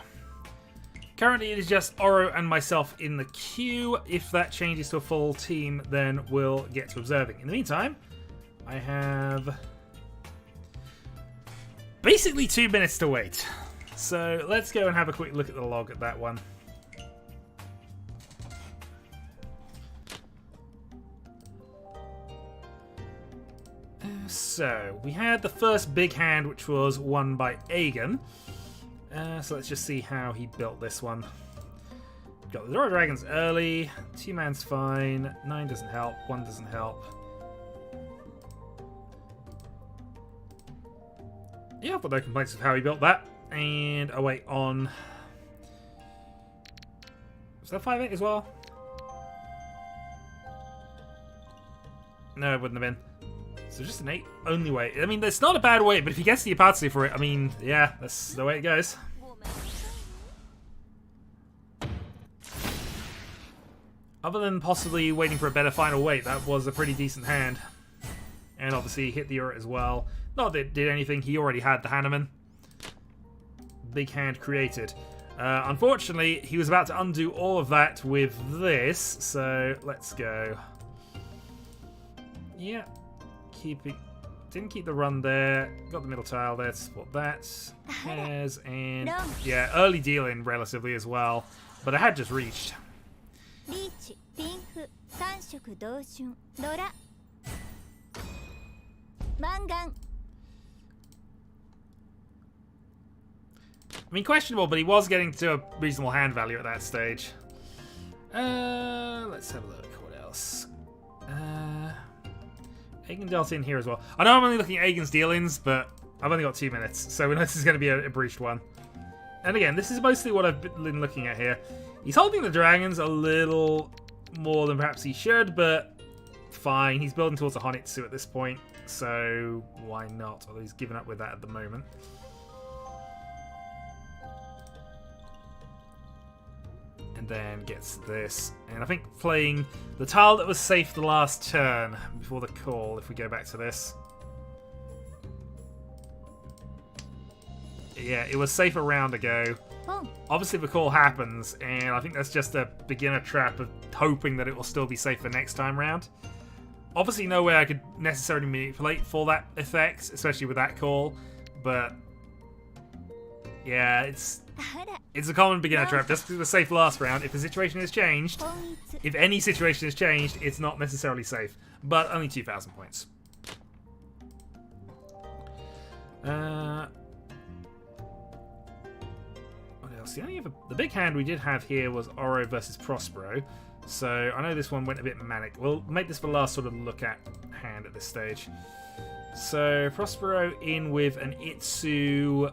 currently it is just Oro and myself in the queue. If that changes to a full team, then we'll get to observing. In the meantime, I have basically 2 minutes to wait. So let's go and have a quick look at the log at that one. So, we had the first big hand, which was won by Aegon. So let's just see how he built this one. Got the Zora Dragons early. 2-man's fine. 9 doesn't help. 1 doesn't help. Yeah, I've got no complaints with how he built that. And away on... Was that 5-8 as well? No, it wouldn't have been. So just an 8 only way. I mean, that's not a bad way, but if he gets the Apatsu for it, I mean, yeah, that's the way it goes. Other than possibly waiting for a better final weight, that was a pretty decent hand. And obviously hit the Urt as well. Not that it did anything, he already had the Hanneman. Big hand created. Unfortunately, he was about to undo all of that with this, so let's go. Yeah. Didn't keep the run there. Got the middle tile there to support that. Has and yeah, early dealing relatively as well. But I had just reached. Riichi, Pinfu, 3色同春、ドラ、満願。I mean, questionable, but he was getting to a reasonable hand value at that stage. Let's have a look. What else? Aegon dealt in here as well. I know I'm only looking at Aegon's dealings, but I've only got 2 minutes, so we know this is going to be a breached one. And again, this is mostly what I've been looking at here. He's holding the dragons a little more than perhaps he should, but fine. He's building towards a Honitsu at this point, so why not? Although he's given up with that at the moment. And then gets this. And I think playing the tile that was safe the last turn before the call, if we go back to this. Yeah, it was safe a round ago. Obviously the call happens, and I think that's just a beginner trap of hoping that it will still be safe for next time round. Obviously no way I could necessarily manipulate for that effect, especially with that call, but yeah, it's a common beginner trap. Just because it was safe last round, if the situation has changed, if any situation has changed, it's not necessarily safe. But only 2,000 points. What else? The big hand we did have here was Oro versus Prospero. So I know this one went a bit manic. We'll make this the last sort of look at hand at this stage. So Prospero in with an Itsu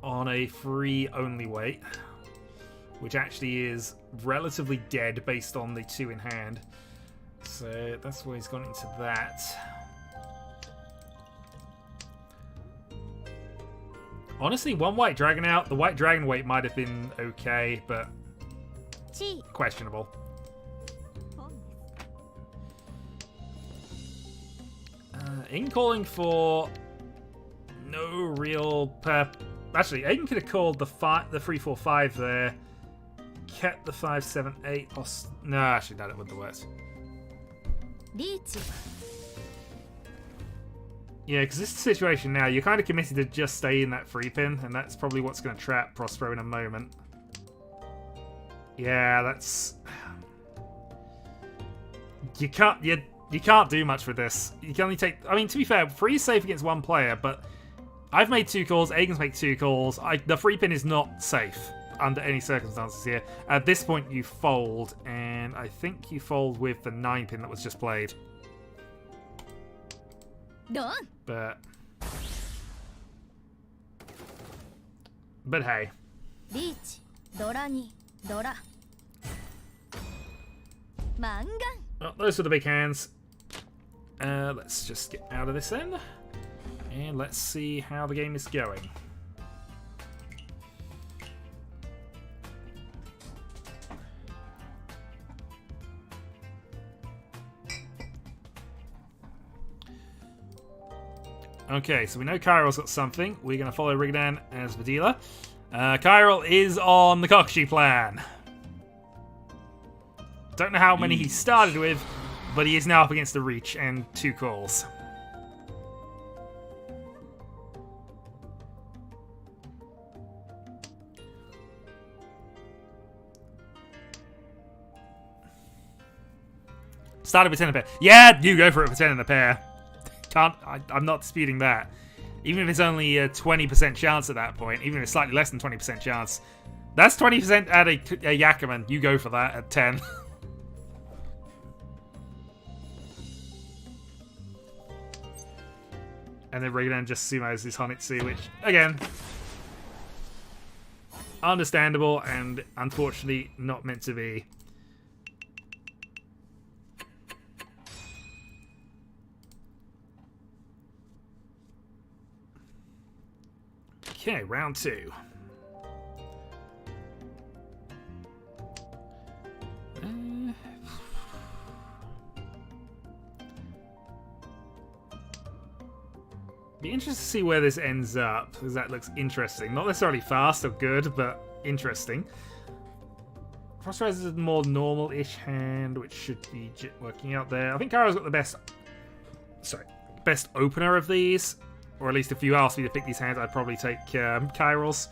on a free only weight, which actually is relatively dead based on the 2 in hand. So that's why he's gone into that. Honestly, 1 white dragon out. The white dragon weight might have been okay, but questionable. In calling for no real actually, Aegon could have called the 3-4-5 there. Kept the 5-7-8. No, actually, no, that wouldn't have worked. Riichi. Yeah, because this situation now, you're kind of committed to just stay in that free pin, and that's probably what's going to trap Prospero in a moment. Yeah, that's... You can't do much with this. You can only take... I mean, to be fair, free is safe against 1 player, but I've made 2 calls, Aegon's made 2 calls. The free pin is not safe under any circumstances here. At this point, you fold, and I think you fold with the 9 pin that was just played. But hey. Riichi, ドラに、ドラ。満願。 Well, those are the big hands. Let's just get out of this then. And let's see how the game is going. Okay, so we know Kyrill's got something. We're going to follow Rigadan as the dealer. Kyrill is on the Kokushi plan. Don't know how many he started with, but he is now up against the Riichi and 2 calls. Started with 10 in a pair. Yeah, you go for it for 10 in a pair. I'm not disputing that. Even if it's only a 20% chance at that point, even if it's slightly less than 20% chance, that's 20% at a Yakuman. You go for that at 10. And then Rigadan just sumos his Honitsu, which, again, understandable and unfortunately not meant to be. Okay, round 2. Be interested to see where this ends up, because that looks interesting. Not necessarily fast or good, but interesting. Crossrise is a more normal-ish hand, which should be working out there. I think Kyro's got the best opener of these. Or at least if you asked me to pick these hands, I'd probably take Kyrill's.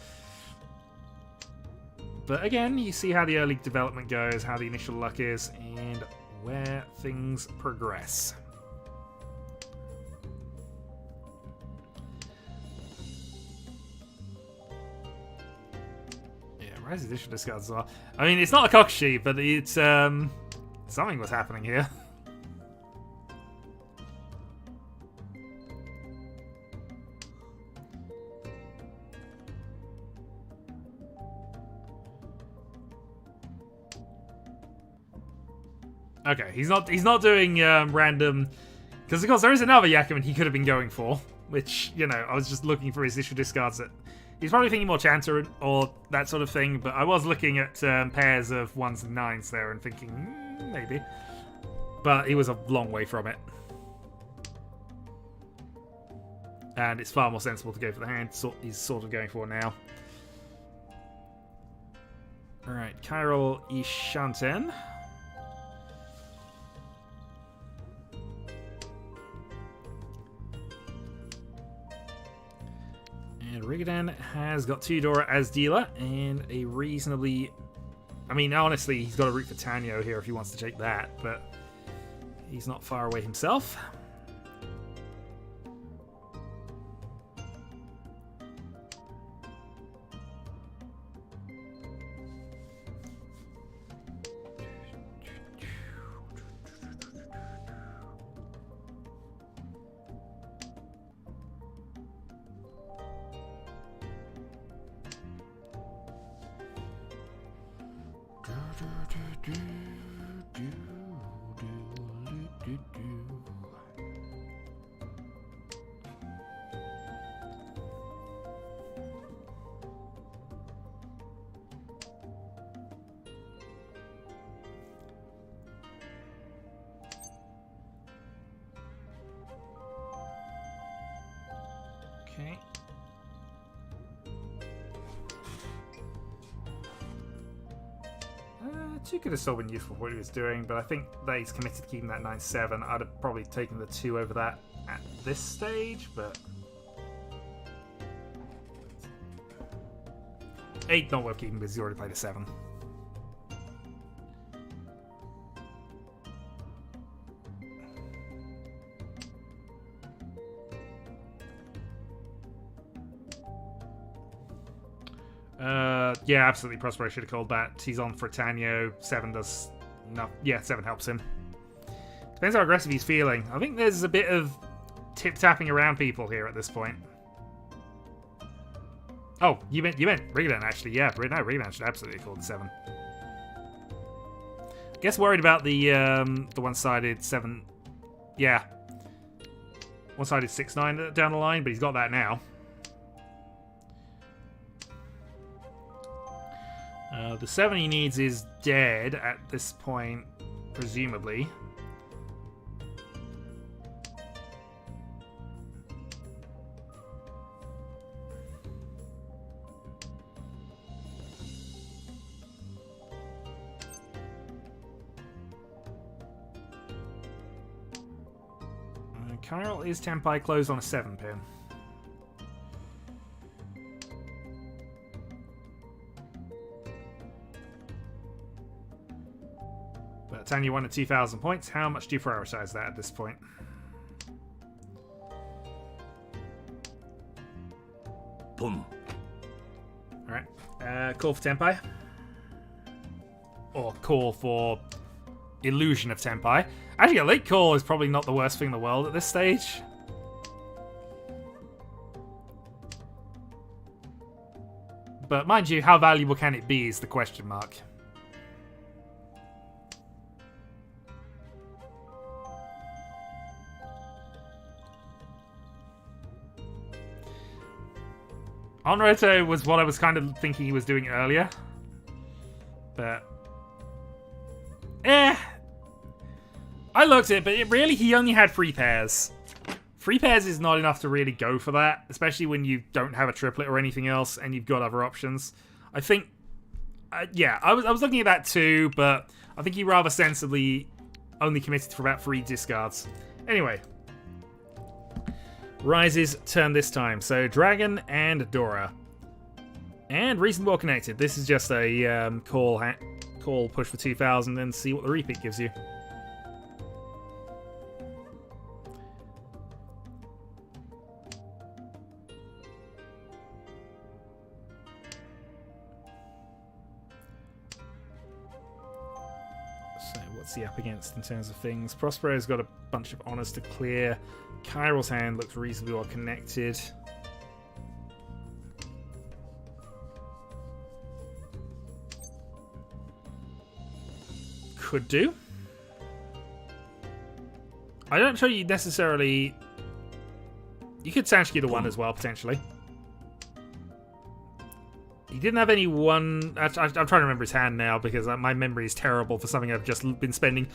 But again, you see how the early development goes, how the initial luck is, and where things progress. Yeah, Rise Additional discards as well. I mean, it's not a Kokushi, but it's something was happening here. Okay, he's not doing random, because of course there is another Yakuman he could have been going for, which, you know, I was just looking for his issue discards. That he's probably thinking more Chanter or that sort of thing, but I was looking at pairs of 1s and 9s there and thinking maybe, but he was a long way from it, and it's far more sensible to go for the hand he's sort of going for now. All right, Kyrill Ishanten. And Rigadan has got 2 Dora as dealer, and a reasonably... I mean, honestly, he's got to root for Tanyo here if he wants to take that, but he's not far away himself. Okay. Two could have still been useful for what he was doing, but I think that he's committed to keeping that 9-7. I'd have probably taken the 2 over that at this stage, but 8 not worth keeping because he's already played a 7. Yeah, absolutely. Prospero should have called that. He's on for Tanyo. 7 does... No, yeah, 7 helps him. Depends how aggressive he's feeling. I think there's a bit of tip-tapping around people here at this point. Oh, you meant Rigadan, actually. Yeah, no, Rigadan should absolutely have called the 7. I guess worried about the one-sided 7... Yeah. One-sided 6-9 down the line, but he's got that now. The 7 he needs is dead at this point, presumably. Chiral is Tenpai closed on a 7-pin. But Tanya won at 2,000 points. How much do you prioritize that at this point? Boom. Alright. Call for Tenpai. Or call for Illusion of Tenpai. Actually, a late call is probably not the worst thing in the world at this stage. But mind you, how valuable can it be is the question mark. Onroto was what I was kind of thinking he was doing earlier. But... I looked at it, but he only had 3 pairs. 3 pairs is not enough to really go for that, especially when you don't have a triplet or anything else and you've got other options. I think... yeah, I was looking at that too, but I think he rather sensibly only committed for about 3 discards. Anyway. Rise's turn this time. So, Dragon and Dora. And reasonably well connected. This is just a call push for 2,000 and see what the repeat gives you. So, what's he up against in terms of things? Prospero's got a bunch of honors to clear. Chiral's hand looks reasonably well connected. Could do. I don't show you necessarily... You could Sanshiki the 1 as well, potentially. He didn't have any one... I'm trying to remember his hand now because my memory is terrible for something I've just been spending...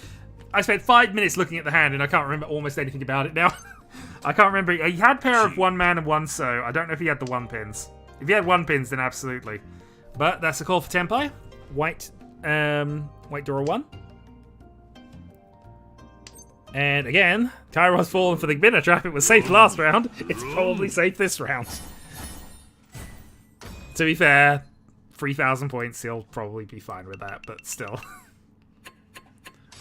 I spent 5 minutes looking at the hand and I can't remember almost anything about it now. I can't remember. He had a pair of 1 man and 1 so. I don't know if he had the 1 pins. If he had 1 pins, then absolutely. But that's a call for Tenpai. White Dora 1. And again, Kairo's fallen for the Binner Trap. It was safe last round. It's probably safe this round. To be fair, 3,000 points, he'll probably be fine with that, but still.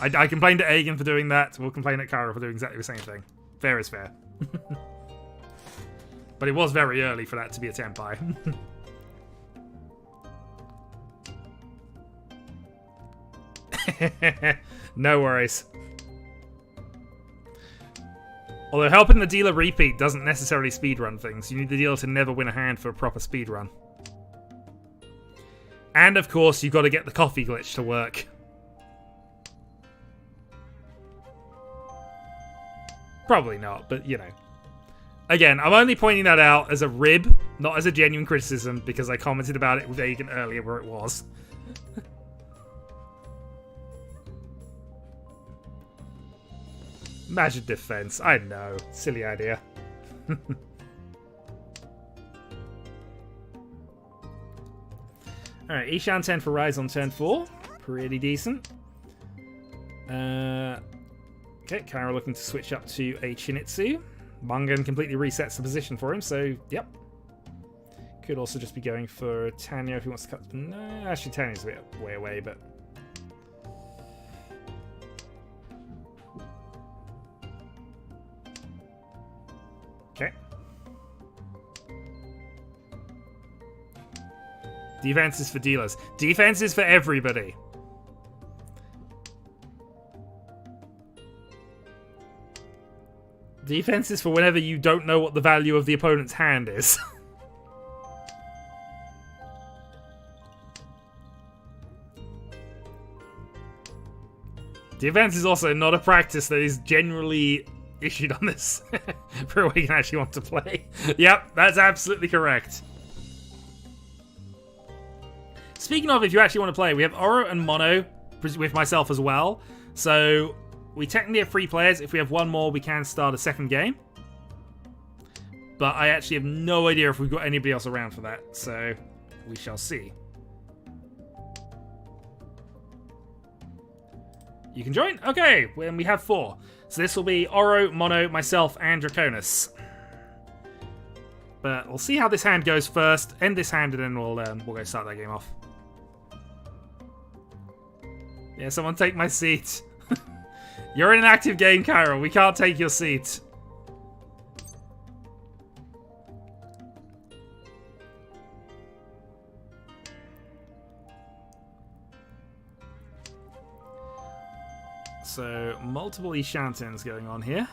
I complained to Aegon for doing that. We'll complain at Kairo for doing exactly the same thing. Fair is fair. But it was very early for that to be a Tenpai. No worries. Although helping the dealer repeat doesn't necessarily speedrun things. You need the dealer to never win a hand for a proper speedrun. And of course, you've got to get the coffee glitch to work. Probably not, but you know. Again, I'm only pointing that out as a rib, not as a genuine criticism, because I commented about it with Aegon earlier where it was. Magic defense, I know. Silly idea. Alright, Ishan 10 for Rise on turn 4. Pretty decent. Okay, Kairo looking to switch up to a Chinitsu. Mungan completely resets the position for him, so yep. Could also just be going for Tanya if he wants to cut... No, actually Tanya's a bit way away, but... Okay. Defense is for dealers. Defense is for everybody. Defense is for whenever you don't know what the value of the opponent's hand is. Defense is also not a practice that is generally issued on this for a way you can actually want to play. Yep, that's absolutely correct. Speaking of, if you actually want to play, we have Oro and Mono with myself as well. So we technically have 3 players. If we have 1 more, we can start a second game. But I actually have no idea if we've got anybody else around for that. So we shall see. You can join? Okay, when we have 4. So this will be Oro, Mono, myself, and Draconis. But we'll see how this hand goes first. End this hand, and then we'll go start that game off. Yeah, someone take my seat. You're in an active game, Kyril. We can't take your seat. So, multiple Ishantins going on here.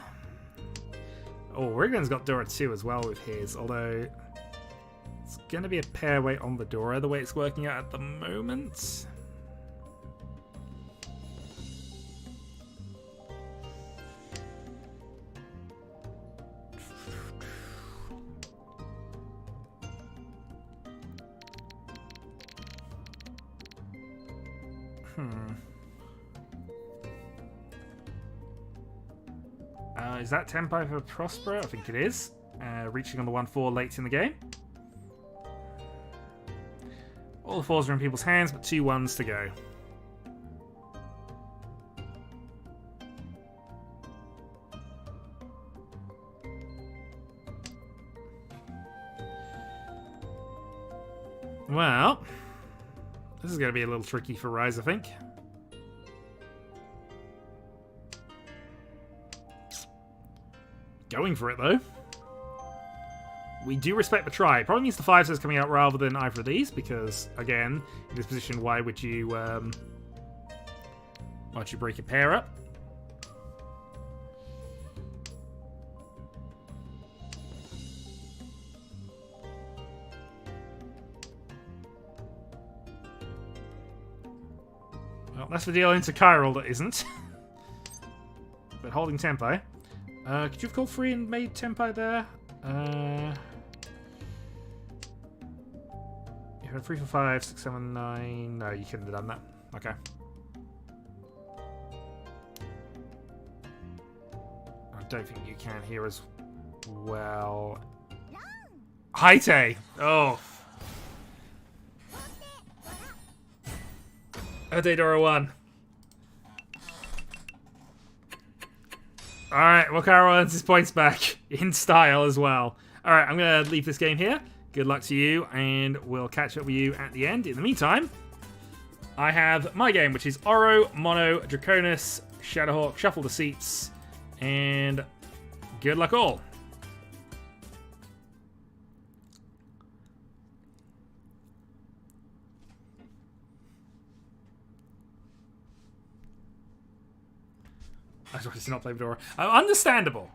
Oh, Rigden's got Dora 2 as well with his, although it's going to be a pair weight on the Dora the way it's working out at the moment. Is that tempo for Prospero? I think it is. Reaching on the 1-4 late in the game. All the 4s are in people's hands, but 2 1s to go. Well, this is going to be a little tricky for Rise, I think. Going for it, though. We do respect the try. It probably means the 5 says coming out rather than either of these, because, again, in this position, why would you break a pair up? Well, that's the deal into Kyril that isn't. But holding tempo. Could you have called 3 and made tempo there? You had 3 for 5, 6, 7, 9. No, you couldn't have done that. Okay. I don't think you can here as well. Haite! Oh. Ode Dora 1. Alright, well, Kyril earns his points back in style as well. Alright, I'm going to leave this game here. Good luck to you, and we'll catch up with you at the end. In the meantime, I have my game, which is Oro, Mono, Draconis, Shadowhawk, Shuffle the Seats, and good luck all. I just not play Dora. Understandable.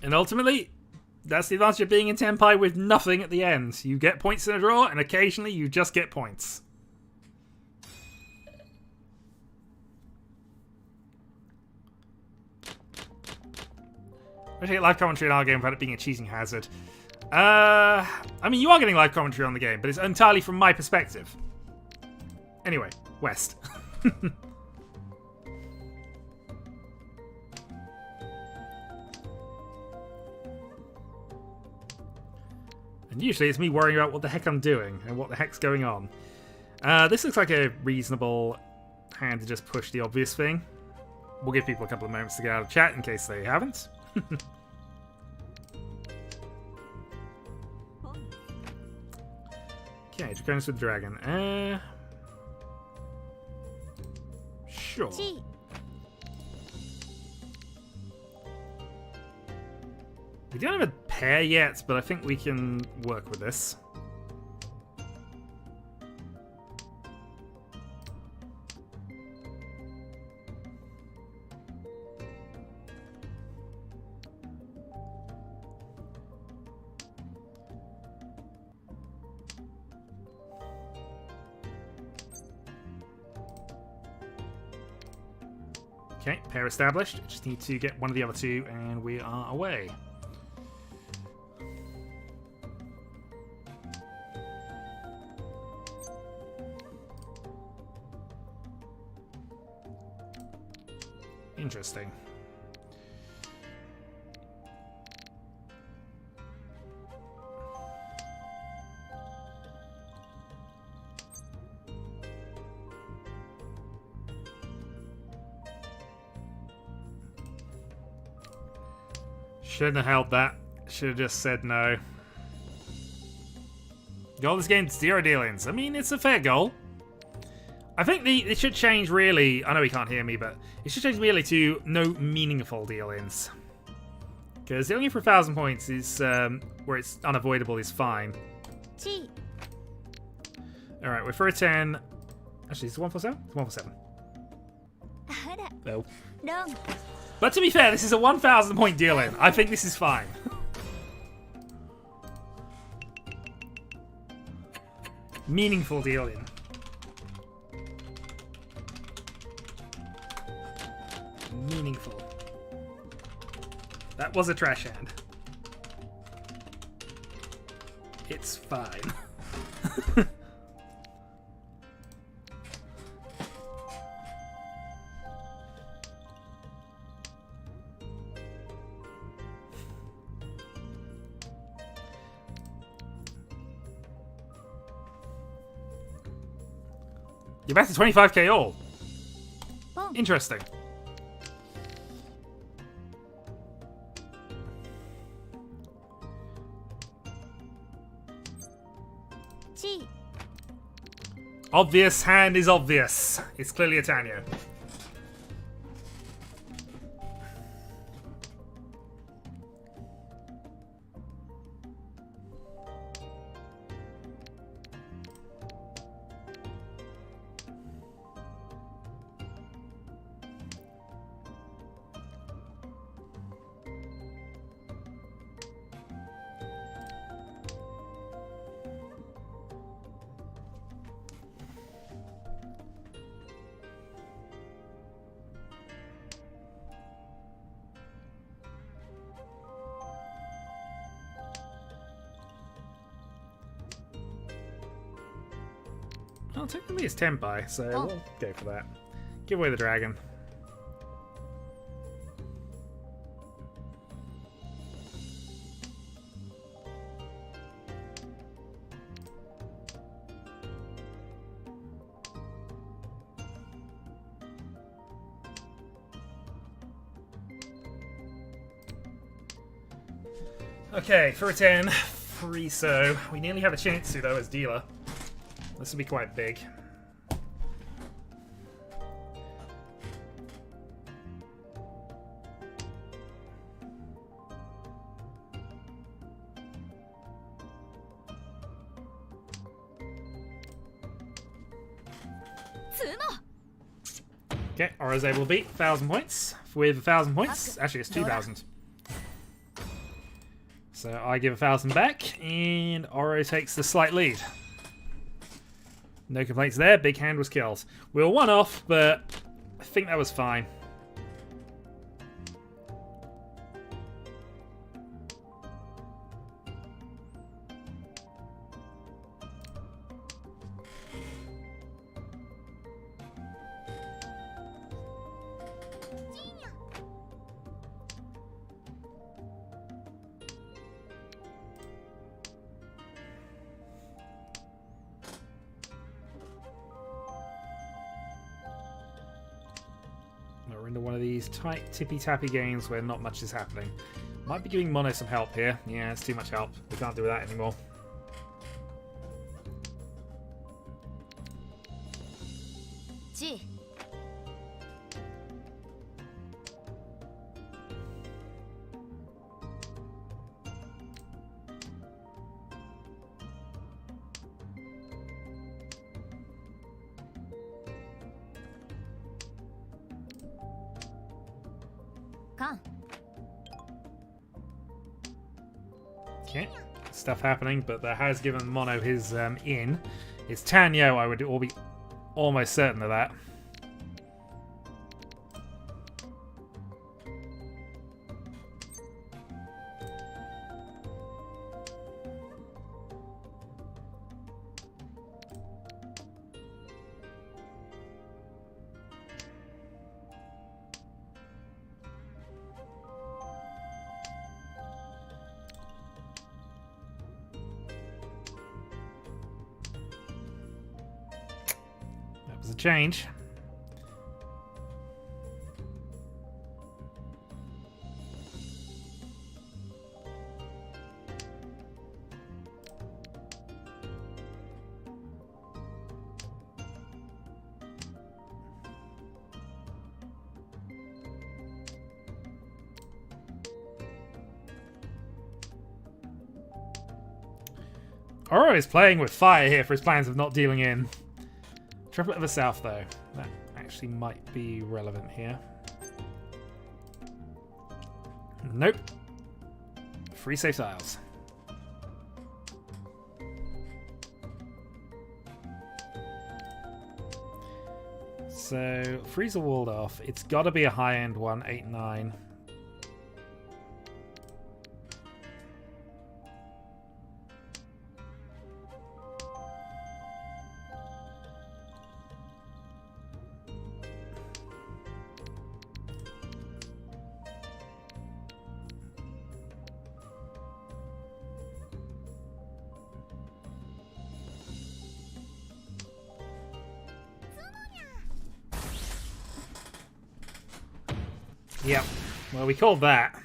And ultimately, that's the advantage of being in Tenpai with nothing at the end. You get points in a draw, and occasionally you just get points. I get live commentary in our game without it being a cheating hazard. I mean, you are getting live commentary on the game, but it's entirely from my perspective. Anyway, West. And usually it's me worrying about what the heck I'm doing and what the heck's going on. This looks like a reasonable hand to just push the obvious thing. We'll give people a couple of moments to get out of chat in case they haven't. Okay, Draconis with Dragon. Sure. We don't have a pair yet, but I think we can work with this. Okay, pair established. Just need to get one of the other two, and we are away. Interesting. Shouldn't have held that. Should have just said no. Goal this game, 0 dealings. I mean, it's a fair goal. I think it should change really. I know he can't hear me, but it should change really to no meaningful dealings. Because dealing for 1,000 points is where it's unavoidable is fine. Alright, we're for a 10. Actually, is it 147? It's 147. No. But to be fair, this is a 1,000 point dealing. I think this is fine. Meaningful dealing. Meaningful. That was a trash hand. It's fine. You're back to 25k all. Interesting. Obvious hand is obvious. It's clearly a Tanyo. Well, technically it's Tenpai, so we'll go for that. Give away the dragon. Okay, for a 10, free so. We nearly have a chance to though as dealer. This will be quite big. Okay, Ora's able to beat 1,000 points with 1,000 points. Actually, it's 2,000. So I give 1,000 back, and Oro takes the slight lead. No complaints there. Big hand was killed. We were one off, but I think that was fine. We're into one of these tight, tippy-tappy games where not much is happening. Might be giving Mono some help here. Yeah, it's too much help. We can't do that anymore. Okay, stuff happening, but that has given Mono his in. It's Tanyo, I would all be almost certain of that. That was a change. Oro is playing with fire here for his plans of not dealing in. Triplet of the South, though. That actually might be relevant here. Nope. Free safe tiles. So, freezer walled off. It's got to be a high-end one, 8-9. Yep. Well, we called that.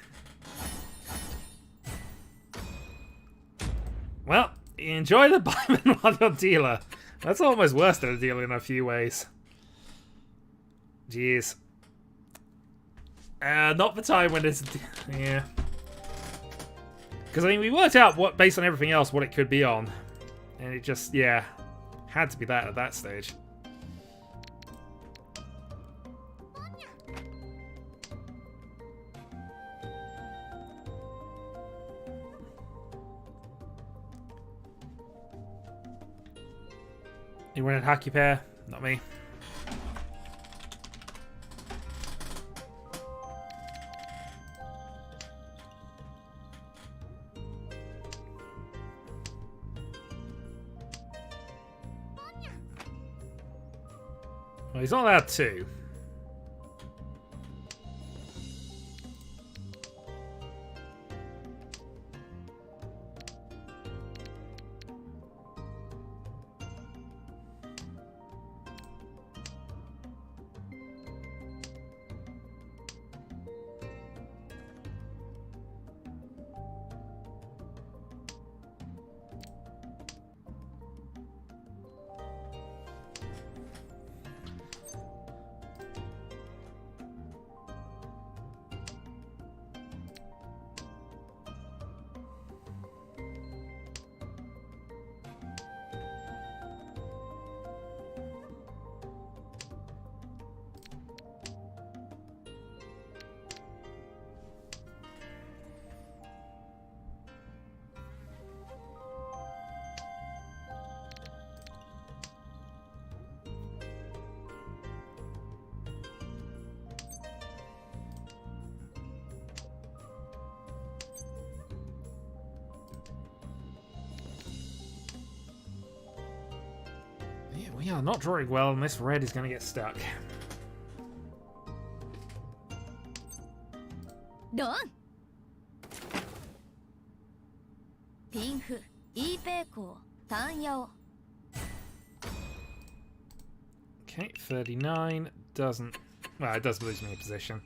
Well, enjoy the Buyman while you're dealer. That's almost worse than a dealer in a few ways. Jeez. Not the time when it's... Yeah. Because, I mean, we worked out, what based on everything else, what it could be on. And it just, yeah, had to be that at that stage. You wanted hockey pair? Not me. Well, he's not allowed to. We are not drawing well, and this red is going to get stuck. Done. Pink, Ipeko, Tanyao. Okay, 39 doesn't... Well, it does lose me a position.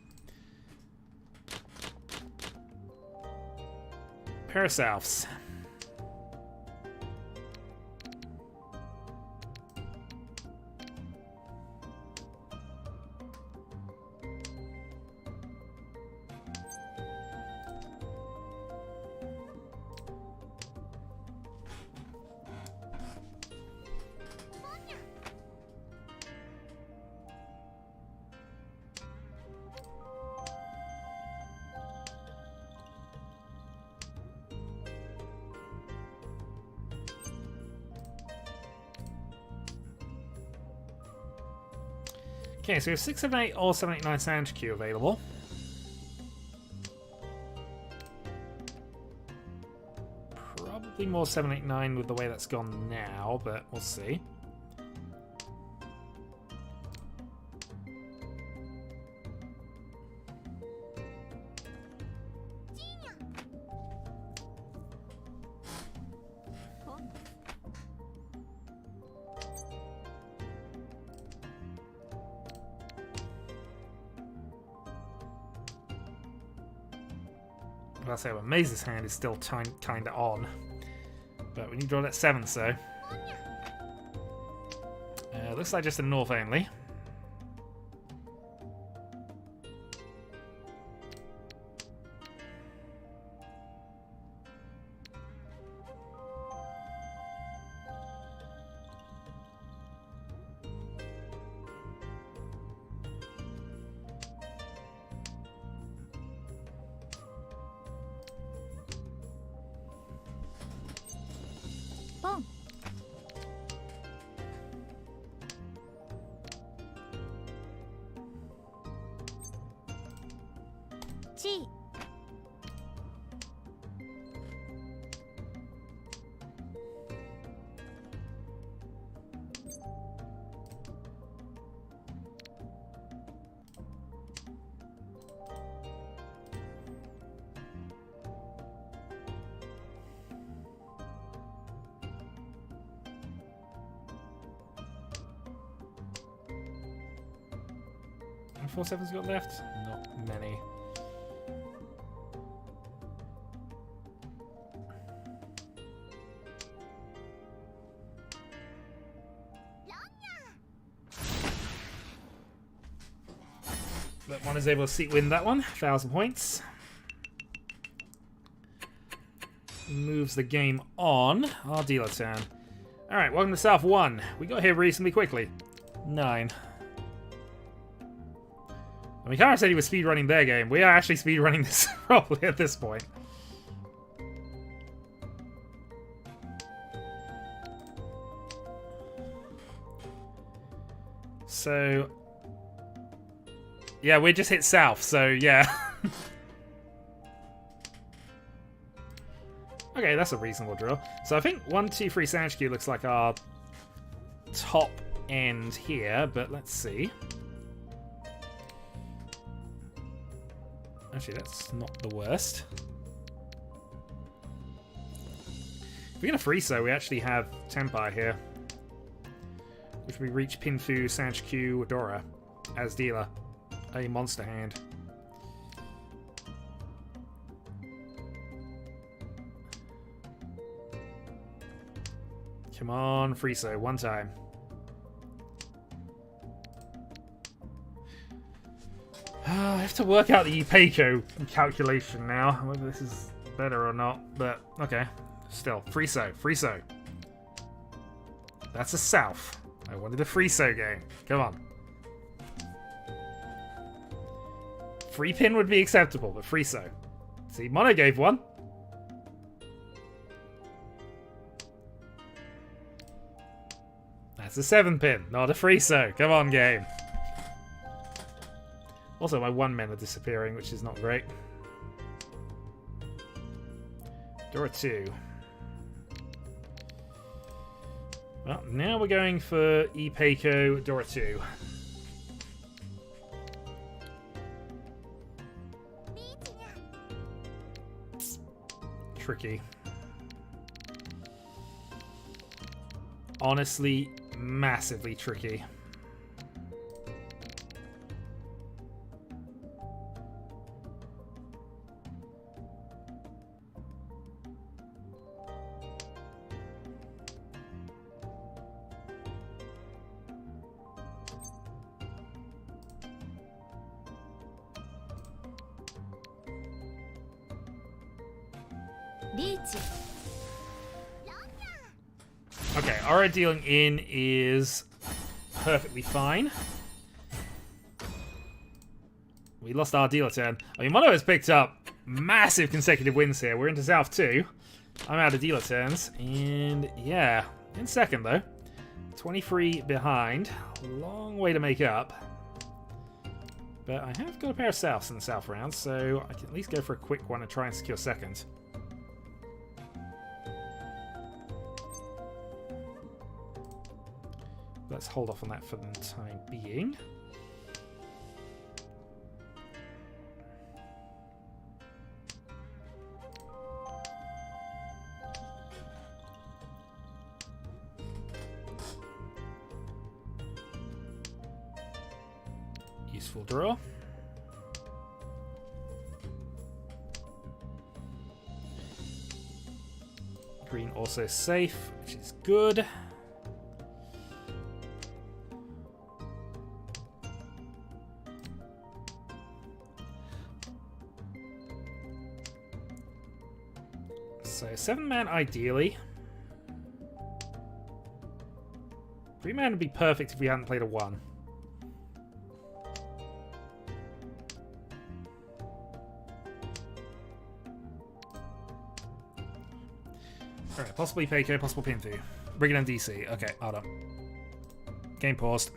Pair of Souths. Okay, so we have 6, 7, 8, or 7, 8, 9 Sand Queue available. Probably more 7, 8, 9 with the way that's gone now, but we'll see. I'll say, well, Maze's hand is still kind of on. But we need to draw that 7, so. Looks like just a north only. C How many 4-7s got left? Not many. But one is able to win that one. 1,000 points. Moves the game on. Our dealer turn. Alright, welcome to South 1. We got here reasonably quickly. 9. I mean, Kara said he was speedrunning their game. We are actually speedrunning this probably at this point. So... yeah, we just hit south, so yeah. Okay, that's a reasonable draw. So I think 1, 2, 3 Sandwich Q looks like our top end here, but let's see. Actually, that's not the worst. If we're going to freeze, so we actually have Tenpai here. Which we reach Pinfu, Sanchikyu, Dora as dealer. A monster hand. Come on, Friso, one time. I have to work out the Ipeiko calculation now, whether this is better or not, but okay. Still, Friso, Friso. That's a south. I wanted a Friso game. Come on. Free pin would be acceptable, but Friso. See, Mono gave one. That's a 7 pin, not a Friso. Come on, game. Also, my 1 men are disappearing, which is not great. Dora 2. Well, now we're going for Ipeiko Dora 2. Tricky. Honestly, massively tricky. Riichi Okay, our dealing in is perfectly fine. We lost our dealer turn. I mean, Mono has picked up massive consecutive wins here. We're into South 2. I'm out of dealer turns. And yeah, in second though. 23 behind. Long way to make up. But I have got a pair of Souths in the South round, so I can at least go for a quick one and try and secure second. Let's hold off on that for the time being. Useful draw. Green also safe, which is good. So 7-man ideally. 3-man would be perfect if we hadn't played a 1. Alright, possibly Peiko, possible Pinfu. Bring it on DC. Okay, hold on. Game paused.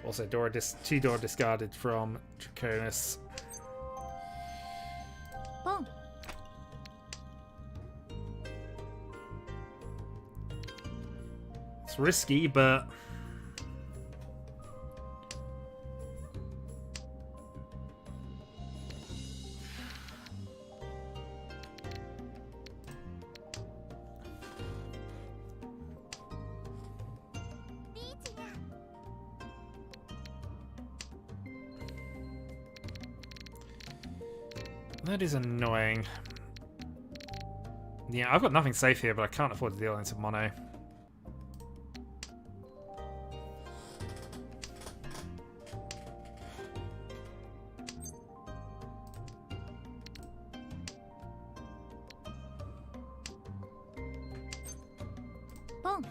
Also, two Dora discarded from Draconis. ポン It's risky, but... That is annoying. Yeah, I've got nothing safe here, but I can't afford to deal into mono. Boom.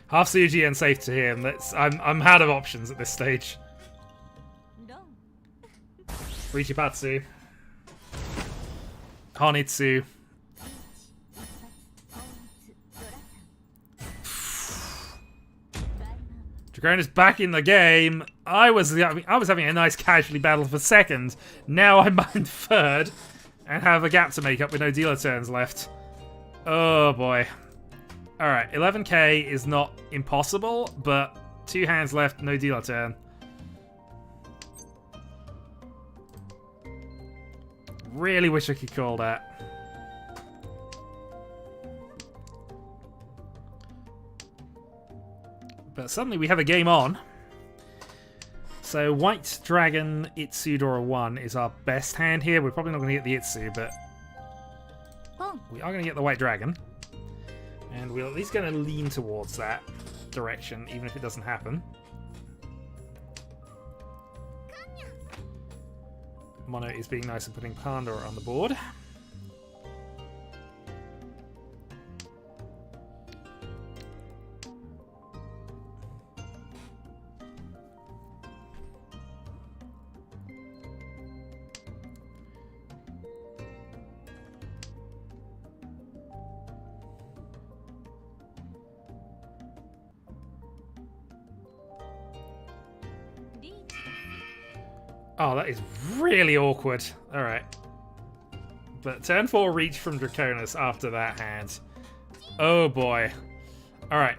Half Suji and safe to him. I'm out of options at this stage. Riichi Patsu. Honitsu. Dragon is back in the game. I was having a nice casually battle for second. Now I'm in third and have a gap to make up with no dealer turns left. Oh boy. Alright, 11k is not impossible, but 2 hands left, no dealer turn. Really wish I could call that. But suddenly we have a game on. So White Dragon Itsudora 1 is our best hand here. We're probably not going to get the Itsu, but we are going to get the White Dragon. And we're at least going to lean towards that direction, even if it doesn't happen. Mono is being nice and putting Pandora on the board. Oh, that is really awkward. Alright. But turn 4 reach from Draconis after that hand. Oh boy. Alright.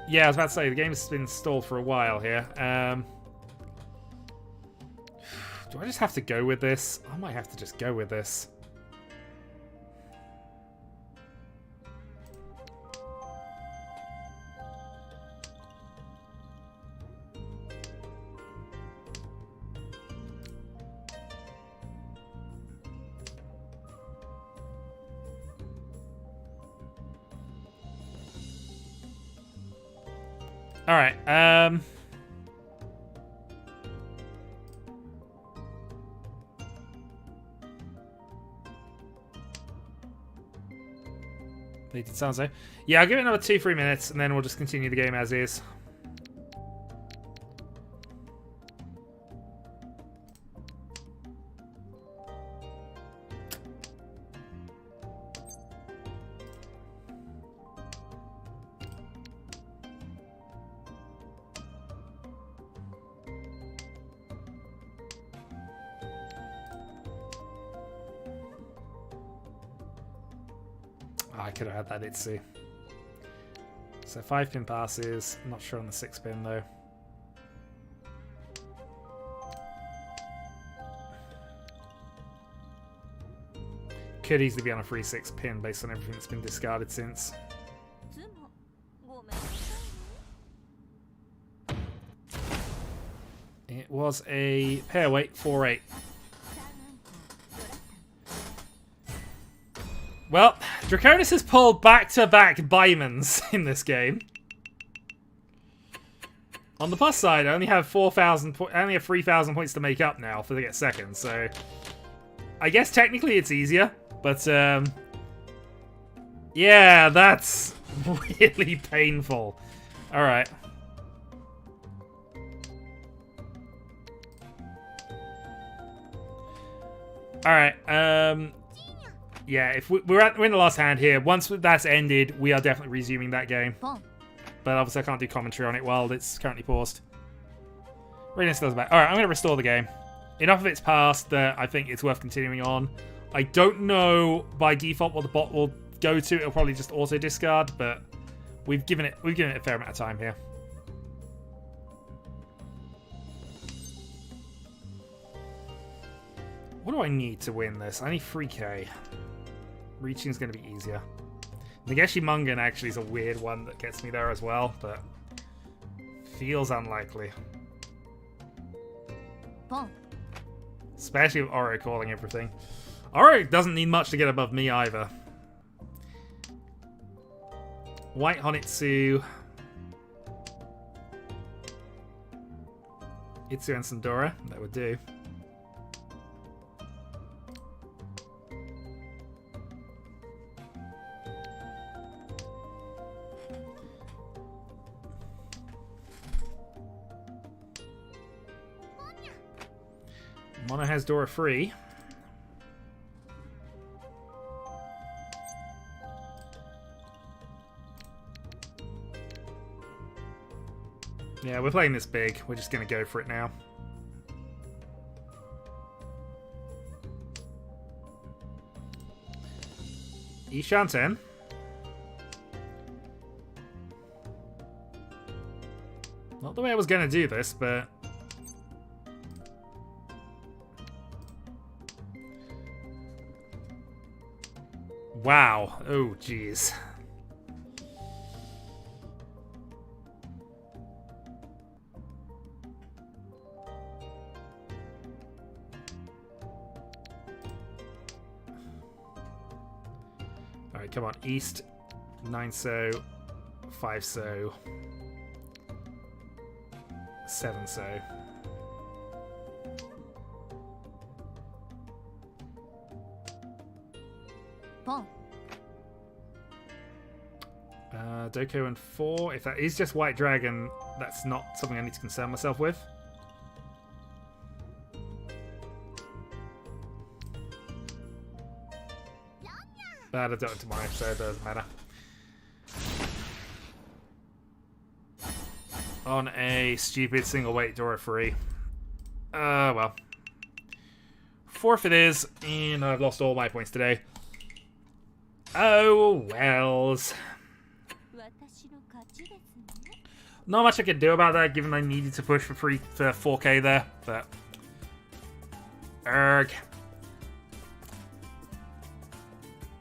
Yeah, I was about to say, the game's been stalled for a while here. Do I just have to go with this? I might have to just go with this. Alright, It sounds so. Yeah, I'll give it another 2-3 minutes and then we'll just continue the game as is. I could have had that Itzy. So 5-pin passes. I'm not sure on the 6-pin though. Could easily be on a free 6-pin based on everything that's been discarded since. It was a pair weight 4-8. Well, Draconis has pulled back-to-back Baimans in this game. On the plus side, I only have 3,000 points to make up now for to get second, so I guess technically it's easier, but yeah, that's really painful. All right. Alright, yeah, if we're in the last hand here. Once that's ended, we are definitely resuming that game. But obviously I can't do commentary on it while it's currently paused. Readiness does back. Alright, I'm going to restore the game. Enough of it's passed that I think it's worth continuing on. I don't know by default what the bot will go to. It'll probably just auto discard, but we've given it a fair amount of time here. What do I need to win this? I need 3k. Reaching is going to be easier. Nageshi Mungan actually is a weird one that gets me there as well, but feels unlikely. Especially with Oro calling everything. Oro doesn't need much to get above me either. White Honitsu. Itsu and Sandora. That would do. Mono has Dora free. Yeah, we're playing this big. We're just going to go for it now. Ishanten. Not the way I was going to do this, but... Wow. Oh, jeez. Alright, come on. East. 9 so. 5 so. 7 so. Doko and 4. If that is just White Dragon, that's not something I need to concern myself with. But I don't it tomorrow, so it doesn't matter. On a stupid single weight Dora free. Well. 4th it is, and I've lost all my points today. Oh, wells. Not much I could do about that, given I needed to push for 4k there, but... Erg.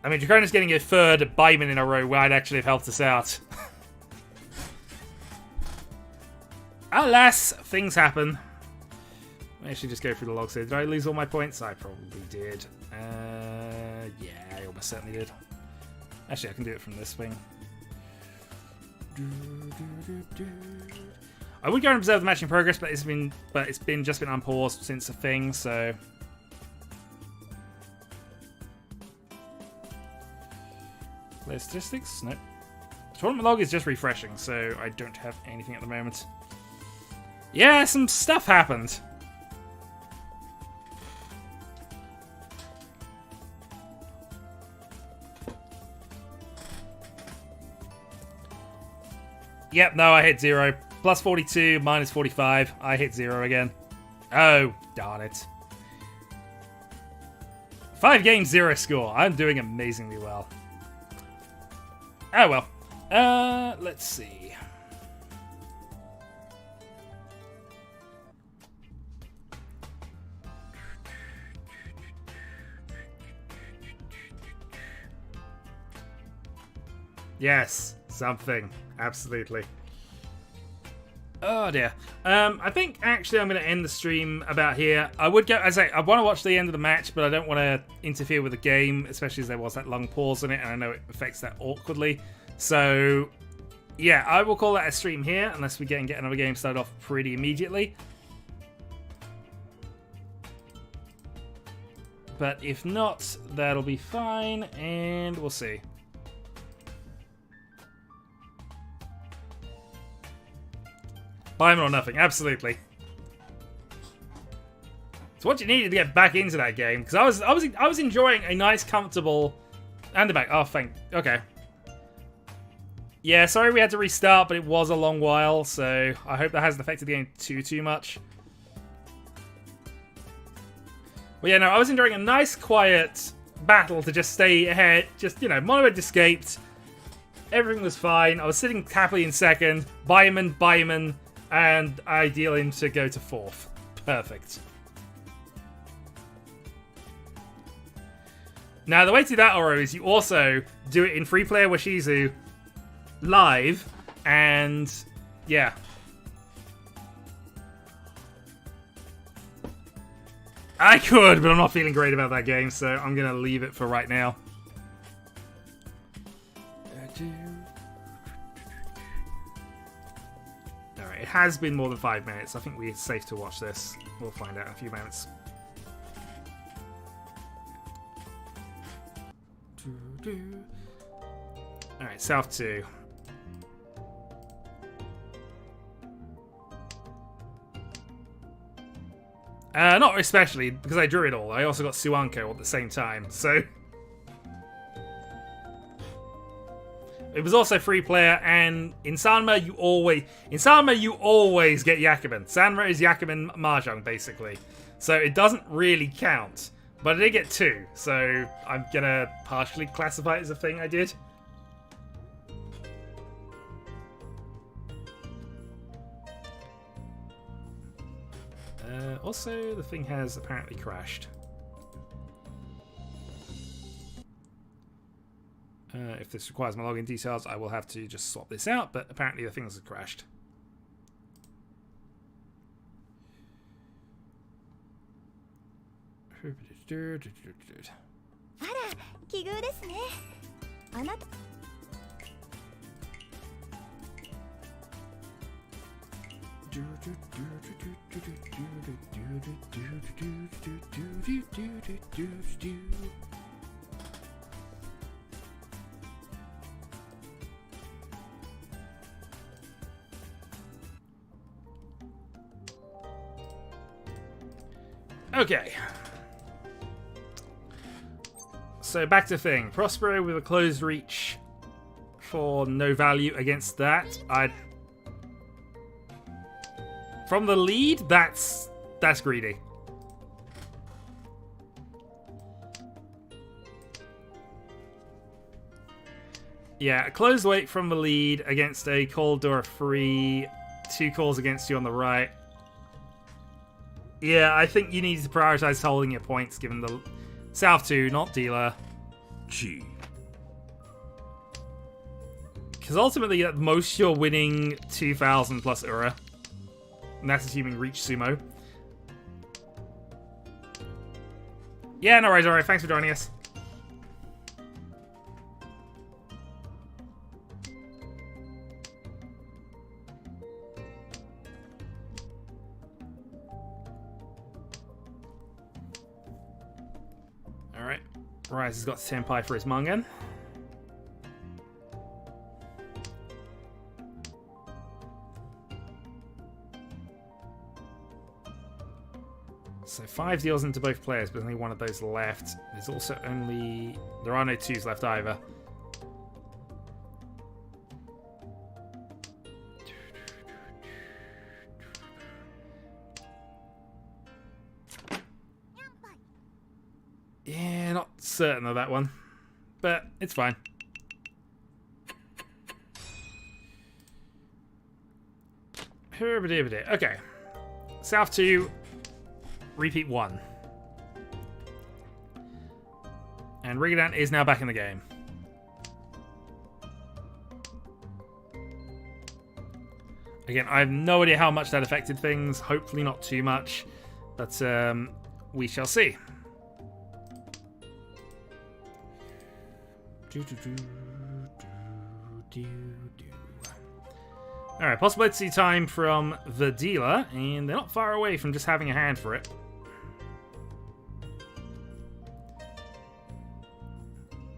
I mean, Dracona's getting a third Baiman in a row might actually have helped us out. Alas, things happen. I should just go through the logs here. Did I lose all my points? I probably did. Yeah, I almost certainly did. Actually, I can do it from this thing. I would go and observe the match in progress, but it's been just been unpaused since the thing, so player statistics? Nope. The tournament log is just refreshing, so I don't have anything at the moment. Yeah, some stuff happened. Yep, no, I hit 0. Plus 42, minus 45. I hit 0 again. Oh, darn it. 5 games, 0 score. I'm doing amazingly well. Oh, well. Let's see. Yes, something. Absolutely. Oh dear. I think actually I'm going to end the stream about here. I would go, as I want to watch the end of the match, but I don't want to interfere with the game, especially as there was that long pause in it, and I know it affects that awkwardly. So, yeah, I will call that a stream here, unless we get another game started off pretty immediately. But if not, that'll be fine, and we'll see. Baiman or nothing, absolutely. It's what you needed to get back into that game, because I was enjoying a nice, comfortable, and the back. Oh, okay. Yeah, sorry we had to restart, but it was a long while, so I hope that hasn't affected the game too much. Well, yeah, no, I was enjoying a nice, quiet battle to just stay ahead. Just, you know, Mono had escaped. Everything was fine. I was sitting happily in second. Buyman, and I deal him to go to fourth. Perfect. Now, the way to do that, Oro, is you also do it in Free Player Washizu live, and yeah. I could, but I'm not feeling great about that game, so I'm going to leave it for right now. Alright, it has been more than 5 minutes. I think we're safe to watch this. We'll find out in a few moments. Alright, South 2. Not especially, because I drew it all. I also got Suanko at the same time, so... It was also free player, and in Sanma you always get Yakuman. Sanma is Yakuman Mahjong, basically. So it doesn't really count. But I did get 2, so I'm gonna partially classify it as a thing I did. Also, the thing has apparently crashed. If this requires my login details, I will have to just swap this out, but apparently the thing has crashed. Okay. So back to thing. Prospero with a closed reach for no value against that. From the lead, that's greedy. Yeah, a closed weight from the lead against a cold door free. 2 calls against you on the right. Yeah, I think you need to prioritize holding your points given the South 2, not dealer. G. Because ultimately, at most, you're winning 2,000 plus Ura. And that's assuming reach sumo. Yeah, no worries, alright. Thanks for joining us. Alright. Rise has got Senpai for his Mangan. So 5 deals into both players, but only one of those left. There's also only... There are no 2s left either. Yeah, not certain of that one. But it's fine. Okay. South 2... Repeat 1. And Rigadan is now back in the game. Again, I have no idea how much that affected things. Hopefully not too much. But we shall see. Alright, possibility time from the dealer. And they're not far away from just having a hand for it.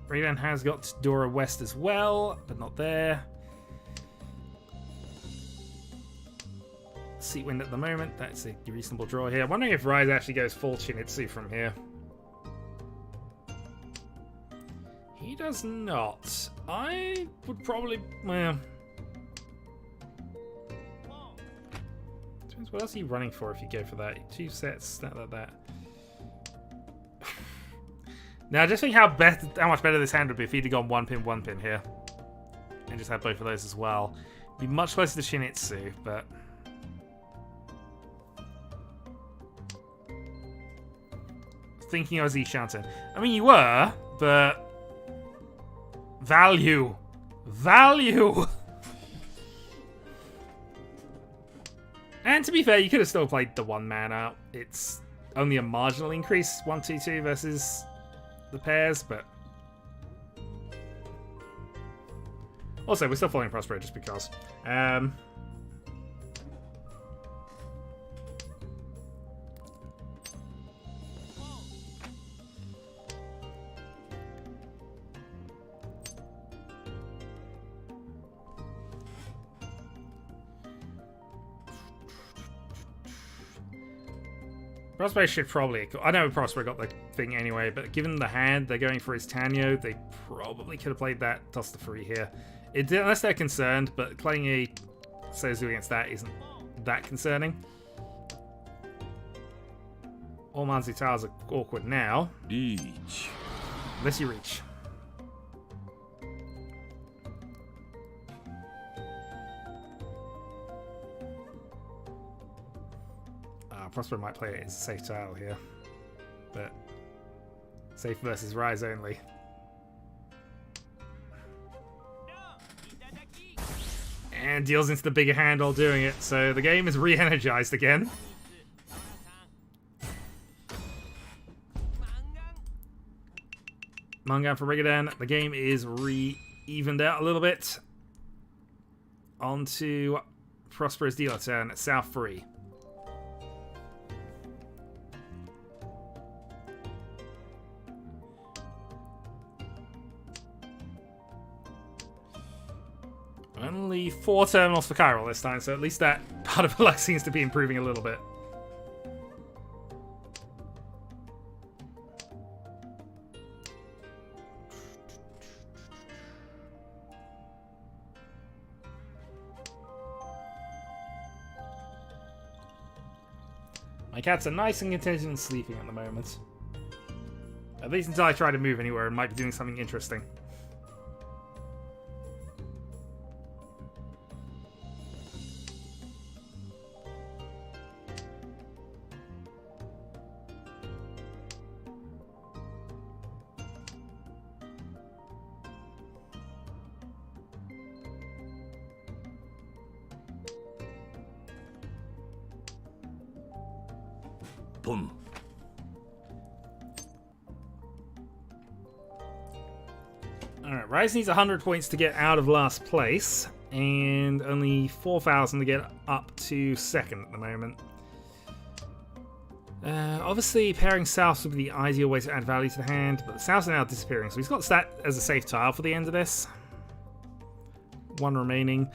Raylan has got Dora West as well, but not there. Seat wind at the moment. That's a reasonable draw here. I'm wondering if Rise actually goes full Chinitsu from here. He does not. I would probably... Well... Depends what else are you running for if you go for that. 2 sets, that, that. Now, just think how much better this hand would be if he'd have gone 1 pin here. And just had both of those as well. Be much closer to Shinitsu, but... Thinking I was Ishanten. I mean, you were, but... Value! Value! And to be fair, you could have still played the 1 man out. It's only a marginal increase, 1-2-2 versus the pairs, but... Also, we're still following Prospero just because. Prospero should probably... I know Prospero got the thing anyway, but given the hand they're going for his Tanyo, they probably could have played that, toss the free here. Unless they're concerned, but playing a Seizu against that isn't that concerning. All Manzi tiles are awkward now. Riichi. Unless you reach. Prospero might play it as a safe tile here. But safe versus Rise only. And deals into the bigger hand while doing it, so the game is re-energized again. Mangan for Rigadan. The game is re-evened out a little bit. On to Prospero's dealer turn, South free. Only 4 terminals for Chiral this time, so at least that part of the luck seems to be improving a little bit. My cats are nice and contented and sleeping at the moment. At least until I try to move anywhere and might be doing something interesting. Pum. Alright, Rise needs 100 points to get out of last place, and only 4,000 to get up to second at the moment. Obviously, pairing Souths would be the ideal way to add value to the hand, but the Souths are now disappearing, so he's got that as a safe tile for the end of this. 1 remaining.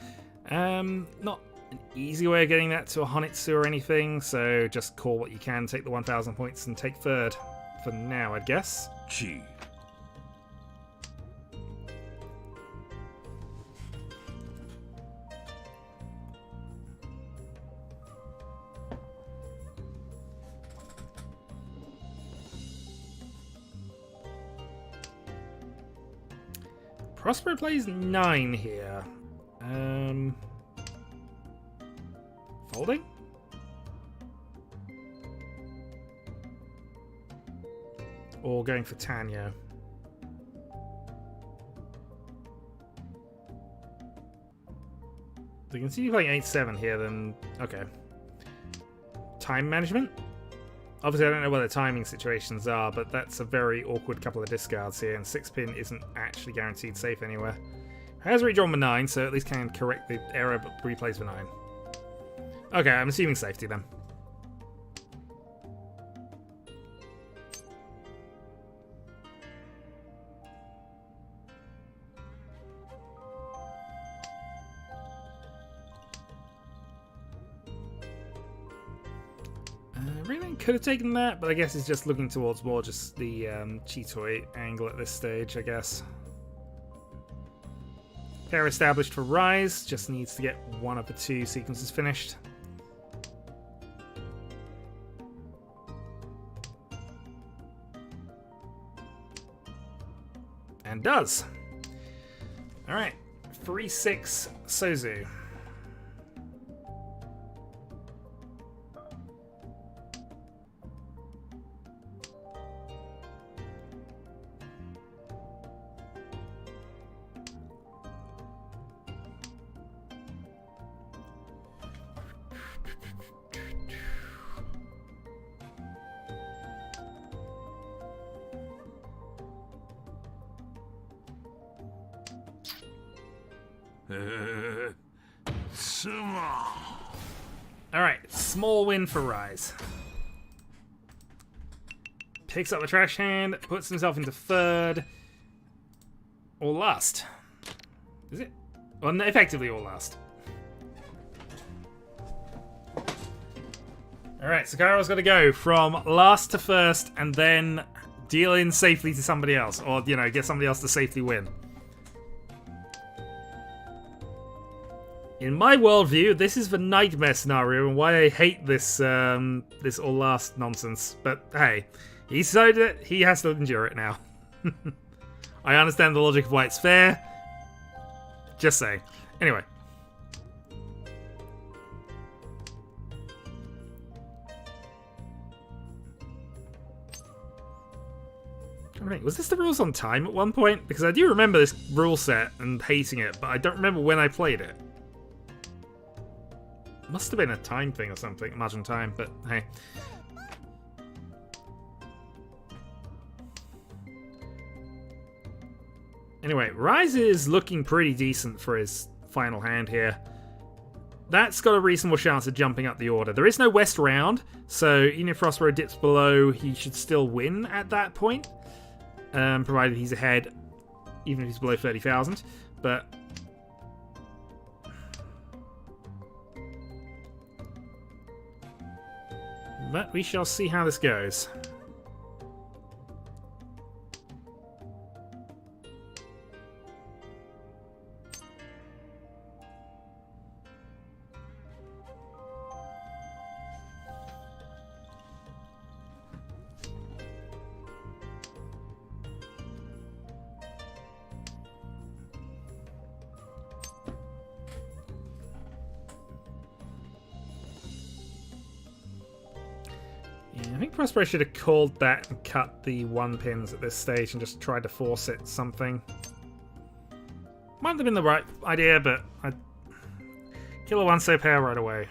Not an easy way of getting that to a Honitsu or anything, so just call what you can, take the 1,000 points, and take third for now, I'd guess. Chi. Prospero plays 9 here. Folding? Or going for Tanyo? If you can see you playing 8-7 here, then okay. Time management? Obviously, I don't know what the timing situations are, but that's a very awkward couple of discards here, and 6-pin isn't actually guaranteed safe anywhere. Has redrawn for 9, so at least can correct the error, but replays for 9. Okay, I'm assuming safety then. really could have taken that, but I guess he's just looking towards more just the Chitoi angle at this stage, I guess. Pair established for Rise, just needs to get one of the two sequences finished. And does. Alright, 3-6 Sozu. Alright, small win for Rise. Picks up the trash hand, puts himself into third. Or last. Is it? Well, no, effectively or last. Alright, Sakaro's got to go from last to first and then deal in safely to somebody else. Or, you know, get somebody else to safely win. In my worldview, this is the nightmare scenario and why I hate this this all last nonsense. But hey, he decided it, he has to endure it now. I understand the logic of why it's fair. Just saying. Anyway. Right, was this the rules on time at one point? Because I do remember this rule set and hating it, but I don't remember when I played it. Must have been a time thing or something. Imagine time, but hey. Anyway, Rise is looking pretty decent for his final hand here. That's got a reasonable chance of jumping up the order. There is no West round, so even if Prospero dips below, he should still win at that point. Provided he's ahead, even if he's below 30,000. But we shall see how this goes. I think Prospero should have called that and cut the 1 pins at this stage and just tried to force it something. Might have been the right idea, but I'd kill a 1-so pair right away.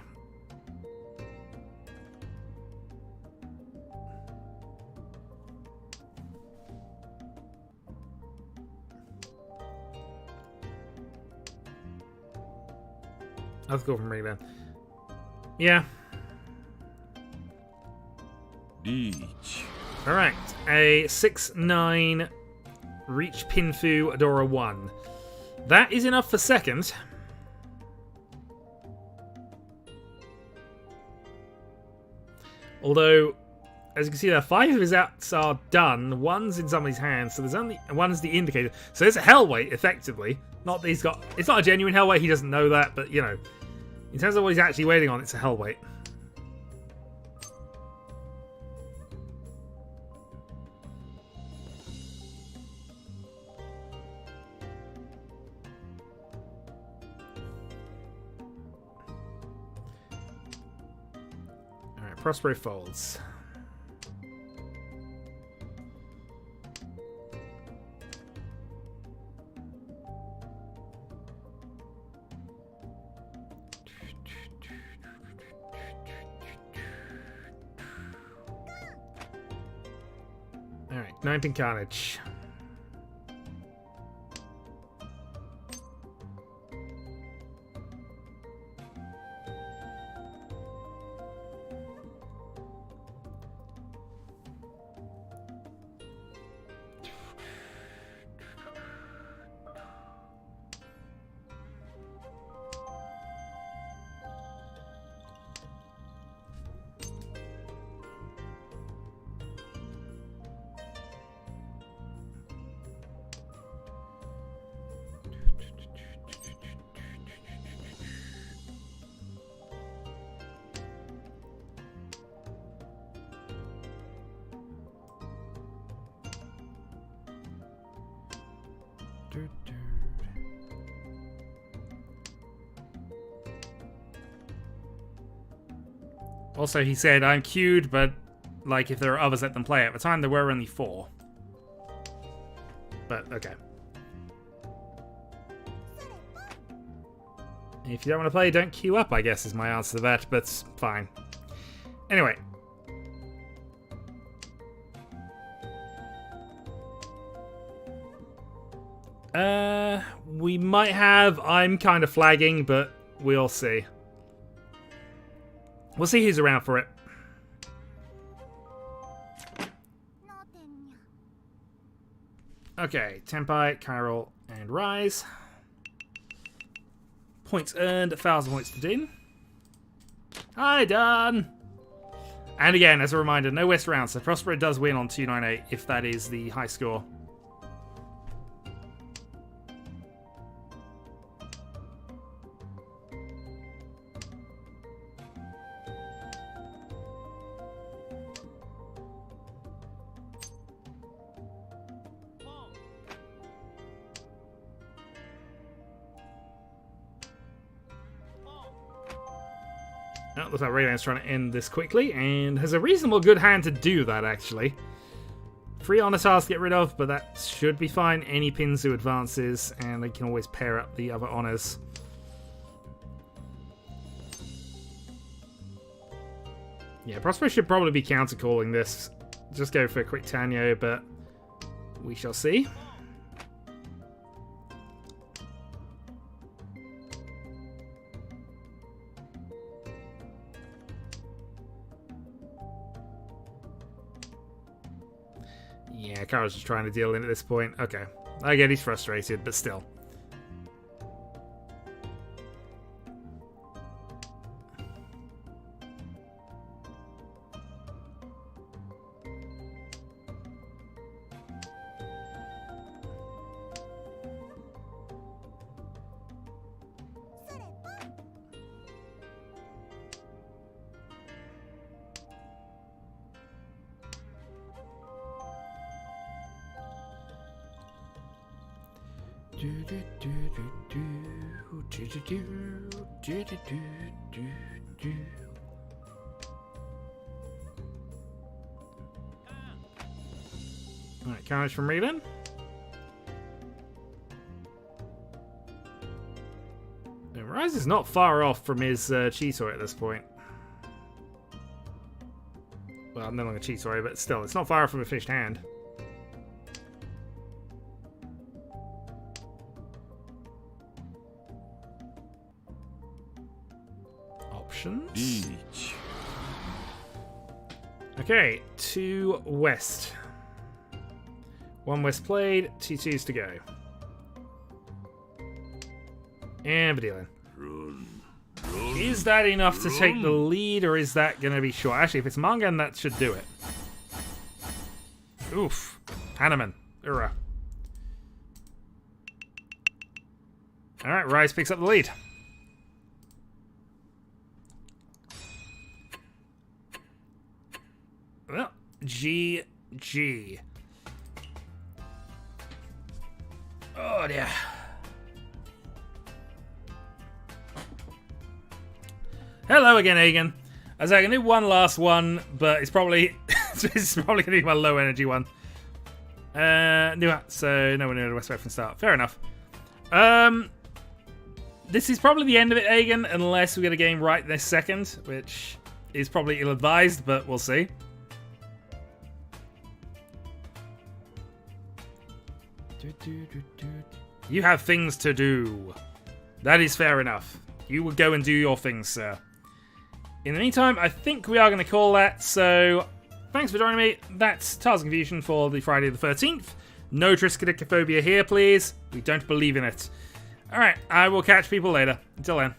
Let's go from Riichi then. Yeah. Riichi. Alright, a 6-9 Reach Pinfu Adora 1. That is enough for second. Although, as you can see there, 5 of his outs are done. 1's in somebody's hands, so there's only 1's the indicator. So it's a Hellweight, effectively. Not that he's got... It's not a genuine Hellweight, he doesn't know that, but, you know. In terms of what he's actually waiting on, it's a Hellweight. Prospero folds. Alright, 9-pin Carnage. Also, he said, I'm queued, but like if there are others, let them play. At the time, there were only 4. But, okay. If you don't want to play, don't queue up, I guess, is my answer to that, but fine. Anyway. We might have... I'm kind of flagging, but we'll see. We'll see who's around for it. Okay, Tempai, Chiral, and Rise. Points earned, 1,000 points to Din. Hi, done! And again, as a reminder, no West round, so Prospero does win on 298 if that is the high score. Oh, looks like Raylan's trying to end this quickly, and has a reasonable good hand to do that, actually. 3 honor tiles to get rid of, but that should be fine. Any Pinzu advances, and they can always pair up the other honors. Yeah, Prospero should probably be counter-calling this. Just go for a quick Tanyo, but we shall see. Yeah, Kara's just trying to deal in at this point. Okay. I get he's frustrated, but still. Alright, carnage from Reelan. Rise is not far off from his Cheetor at this point. Well, no longer Cheetor, but still, it's not far off from a finished hand. Riichi. Okay, 2 west. 1 west played, 2 twos to go. And Vidilin. Is that enough to take the lead, or is that going to be short? Actually, if it's Mangan, that should do it. Oof. Hanneman. Ura. Alright, Rise picks up the lead. Well, GG. Oh dear. Hello again, Egan. As I can do one last one, but it's probably it's probably gonna be my low energy one. So no one knew the West Western start. Fair enough. This is probably the end of it, Egan, unless we get a game right this second, which is probably ill-advised, but we'll see. You have things to do. That is fair enough. You will go and do your things, sir. In the meantime, I think we are going to call that. So, thanks for joining me. That's Tiles of Confusion for the Friday the 13th. No triskaidekaphobia here, please. We don't believe in it. Alright, I will catch people later. Until then.